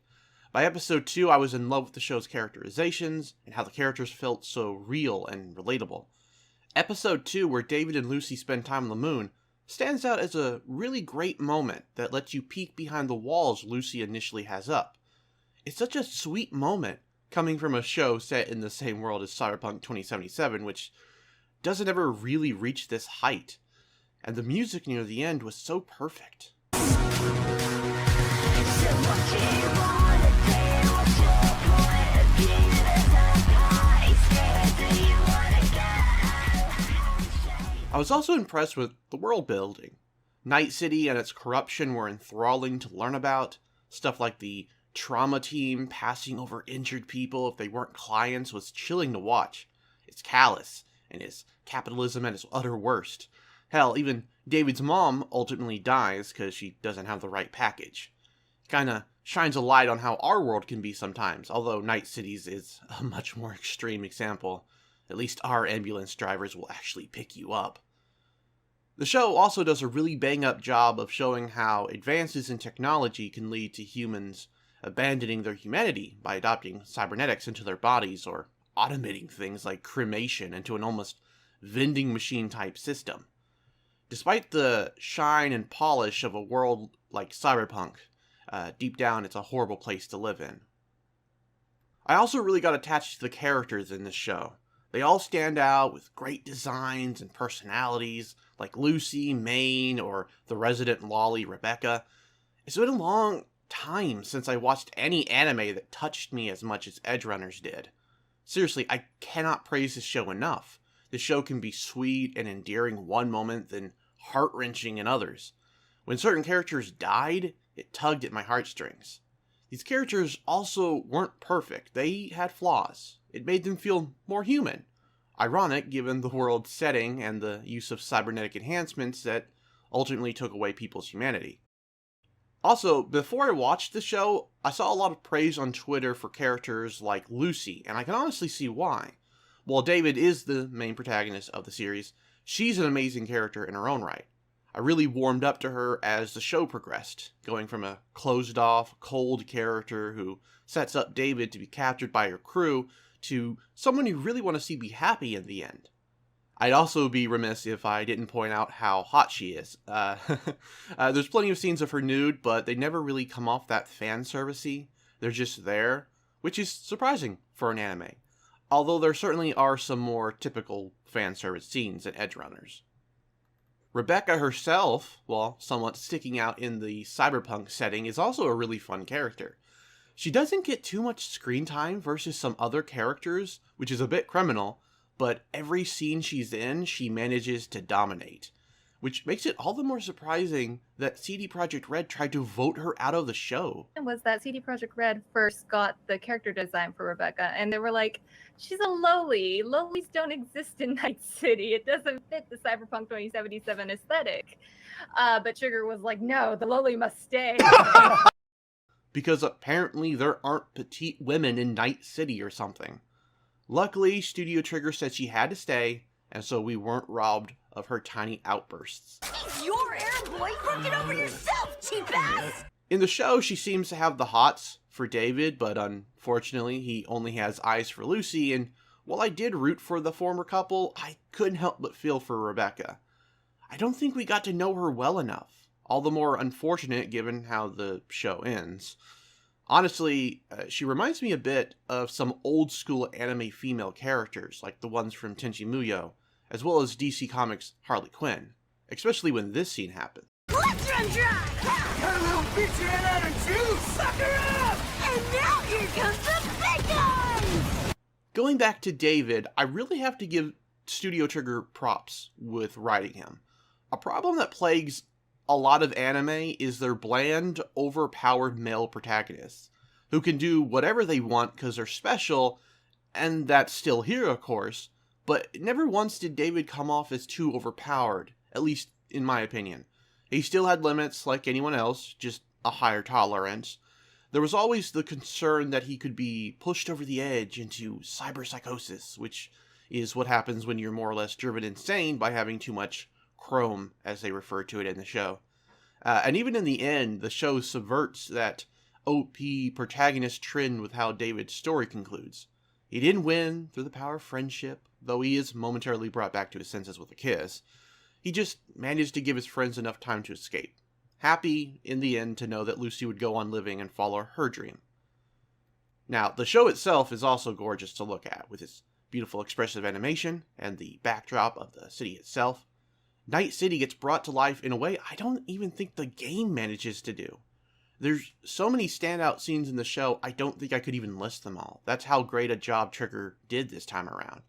By episode 2, I was in love with the show's characterizations and how the characters felt so real and relatable. Episode 2, where David and Lucy spend time on the moon, stands out as a really great moment that lets you peek behind the walls Lucy initially has up. It's such a sweet moment coming from a show set in the same world as Cyberpunk 2077, which doesn't ever really reach this height. And the music near the end was so perfect. I was also impressed with the world building. Night City and its corruption were enthralling to learn about. Stuff like the trauma team passing over injured people if they weren't clients was chilling to watch. It's callous, and it's capitalism at its utter worst. Hell, even David's mom ultimately dies because she doesn't have the right package. Kinda shines a light on how our world can be sometimes, although Night City's is a much more extreme example. At least our ambulance drivers will actually pick you up. The show also does a really bang-up job of showing how advances in technology can lead to humans abandoning their humanity by adopting cybernetics into their bodies or automating things like cremation into an almost vending machine type system. Despite the shine and polish of a world like Cyberpunk, deep down it's a horrible place to live in. I also really got attached to the characters in this show. They all stand out with great designs and personalities, like Lucy, Maine, or the resident lolly Rebecca. It's been a long time since I watched any anime that touched me as much as Edgerunners did. Seriously, I cannot praise this show enough. This show can be sweet and endearing one moment, then heart-wrenching in others. When certain characters died, it tugged at my heartstrings. These characters also weren't perfect. They had flaws. It made them feel more human. Ironic given the world's setting and the use of cybernetic enhancements that ultimately took away people's humanity. Also, before I watched the show, I saw a lot of praise on Twitter for characters like Lucy, and I can honestly see why. While David is the main protagonist of the series, she's an amazing character in her own right. I really warmed up to her as the show progressed, going from a closed-off, cold character who sets up David to be captured by her crew to someone you really want to see be happy in the end. I'd also be remiss if I didn't point out how hot she is. There's plenty of scenes of her nude, but they never really come off that fan servicey. They're just there, which is surprising for an anime. Although there certainly are some more typical fan service scenes in Edgerunners. Rebecca herself, while somewhat sticking out in the cyberpunk setting, is also a really fun character. She doesn't get too much screen time versus some other characters, which is a bit criminal, but every scene she's in, she manages to dominate. Which makes it all the more surprising that CD Projekt Red tried to vote her out of the show. Was that CD Projekt Red first got the character design for Rebecca, and they were like, she's a lowly. Lowlies don't exist in Night City. It doesn't fit the Cyberpunk 2077 aesthetic. But Sugar was like, no, the lowly must stay. Because apparently there aren't petite women in Night City or something. Luckily, Studio Trigger said she had to stay, and so we weren't robbed of her tiny outbursts. It's your errand, boy. Work it over yourself, cheap ass! In the show, she seems to have the hots for David, but unfortunately, he only has eyes for Lucy, and while I did root for the former couple, I couldn't help but feel for Rebecca. I don't think we got to know her well enough. All the more unfortunate given how the show ends. Honestly, she reminds me a bit of some old-school anime female characters, like the ones from Tenchi Muyo, as well as DC Comics' Harley Quinn, especially when this scene happens. Let's run dry! Got a little featurette out of juice! Suck her up! And now here comes the big guns! Going back to David, I really have to give Studio Trigger props with writing him. A problem that plagues a lot of anime is their bland, overpowered male protagonists, who can do whatever they want because they're special, and that's still here, of course, but never once did David come off as too overpowered, at least in my opinion. He still had limits like anyone else, just a higher tolerance. There was always the concern that he could be pushed over the edge into cyberpsychosis, which is what happens when you're more or less driven insane by having too much chrome, as they refer to it in the show. And even in the end, the show subverts that OP protagonist trend with how David's story concludes. He didn't win through the power of friendship, though he is momentarily brought back to his senses with a kiss. He just managed to give his friends enough time to escape, happy in the end to know that Lucy would go on living and follow her dream. Now, the show itself is also gorgeous to look at, with its beautiful expressive animation and the backdrop of the city itself. Night City gets brought to life in a way I don't even think the game manages to do. There's so many standout scenes in the show, I don't think I could even list them all. That's how great a job Trigger did this time around.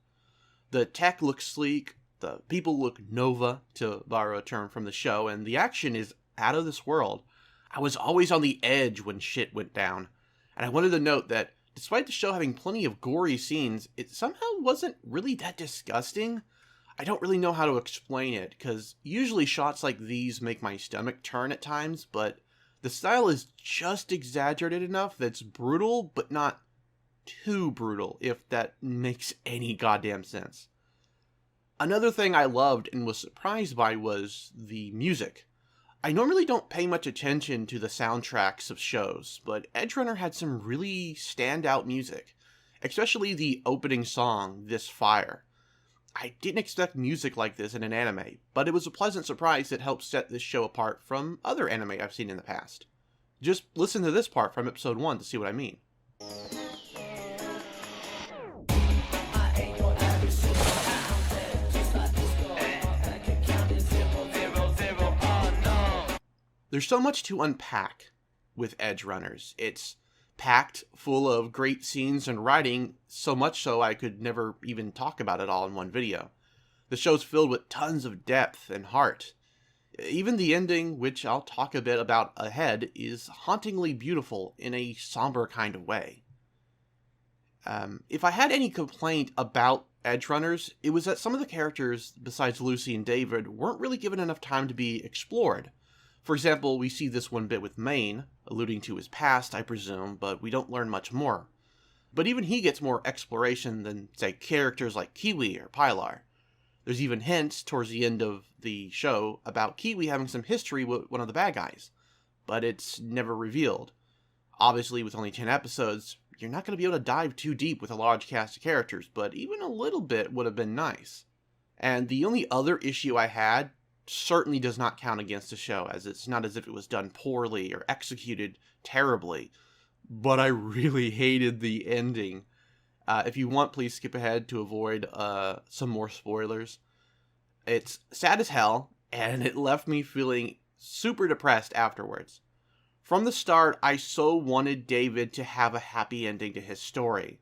The tech looks sleek, the people look Nova, to borrow a term from the show, and the action is out of this world. I was always on the edge when shit went down, and I wanted to note that despite the show having plenty of gory scenes, it somehow wasn't really that disgusting. I don't really know how to explain it, because usually shots like these make my stomach turn at times, but the style is just exaggerated enough that's brutal, but not too brutal, if that makes any goddamn sense. Another thing I loved and was surprised by was the music. I normally don't pay much attention to the soundtracks of shows, but Edgerunner had some really standout music, especially the opening song, This Fire. I didn't expect music like this in an anime, but it was a pleasant surprise that helped set this show apart from other anime I've seen in the past. Just listen to this part from episode 1 to see what I mean. There's so much to unpack with Edgerunners. It's packed full of great scenes and writing, so much so I could never even talk about it all in one video. The show's filled with tons of depth and heart. Even the ending, which I'll talk a bit about ahead, is hauntingly beautiful in a somber kind of way. If I had any complaint about Edgerunners, it was that some of the characters, besides Lucy and David, weren't really given enough time to be explored. For example, we see this one bit with Maine, alluding to his past, I presume, but we don't learn much more. But even he gets more exploration than, say, characters like Kiwi or Pilar. There's even hints towards the end of the show about Kiwi having some history with one of the bad guys, but it's never revealed. Obviously, with only 10 episodes, you're not going to be able to dive too deep with a large cast of characters, but even a little bit would have been nice. And the only other issue I had certainly does not count against the show, as it's not as if it was done poorly or executed terribly, but I really hated the ending. If you want, please skip ahead to avoid some more spoilers. It's sad as hell, and it left me feeling super depressed afterwards. From the start, I so wanted David to have a happy ending to his story,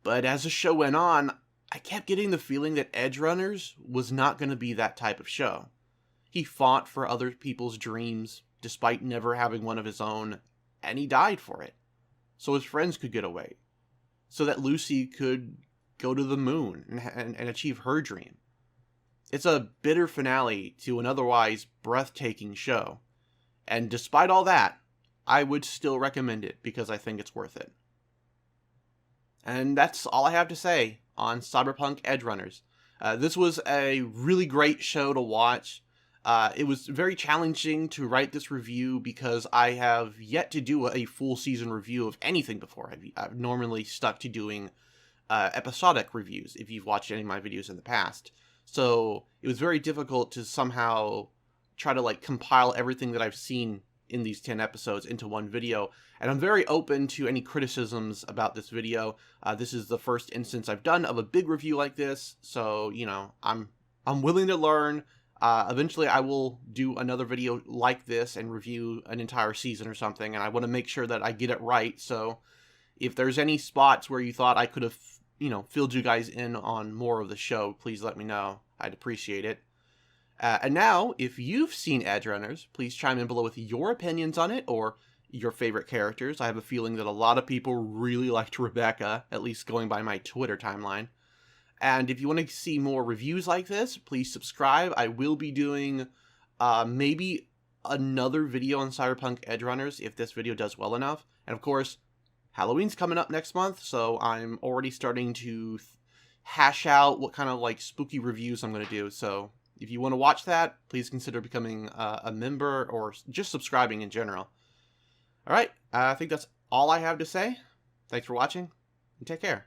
but as the show went on, I kept getting the feeling that Edgerunners was not going to be that type of show. He fought for other people's dreams, despite never having one of his own, and he died for it, so his friends could get away, so that Lucy could go to the moon and achieve her dream. It's a bitter finale to an otherwise breathtaking show, and despite all that, I would still recommend it because I think it's worth it. And that's all I have to say on Cyberpunk Edgerunners. This was a really great show to watch. It was very challenging to write this review because I have yet to do a full season review of anything before. I've normally stuck to doing episodic reviews if you've watched any of my videos in the past. So it was very difficult to somehow try to compile everything that I've seen in these 10 episodes into one video. And I'm very open to any criticisms about this video. This is the first instance I've done of a big review like this. So, I'm willing to learn. Eventually I will do another video like this and review an entire season or something, and I want to make sure that I get it right. So if there's any spots where you thought I could have, filled you guys in on more of the show, please let me know. I'd appreciate it. And now, if you've seen Edgerunners, please chime in below with your opinions on it or your favorite characters. I have a feeling that a lot of people really liked Rebecca, at least going by my Twitter timeline. And if you want to see more reviews like this, please subscribe. I will be doing maybe another video on Cyberpunk Edgerunners if this video does well enough. And of course, Halloween's coming up next month, so I'm already starting to hash out what kind of like spooky reviews I'm going to do. So if you want to watch that, please consider becoming a member or just subscribing in general. All right, I think that's all I have to say. Thanks for watching, and take care.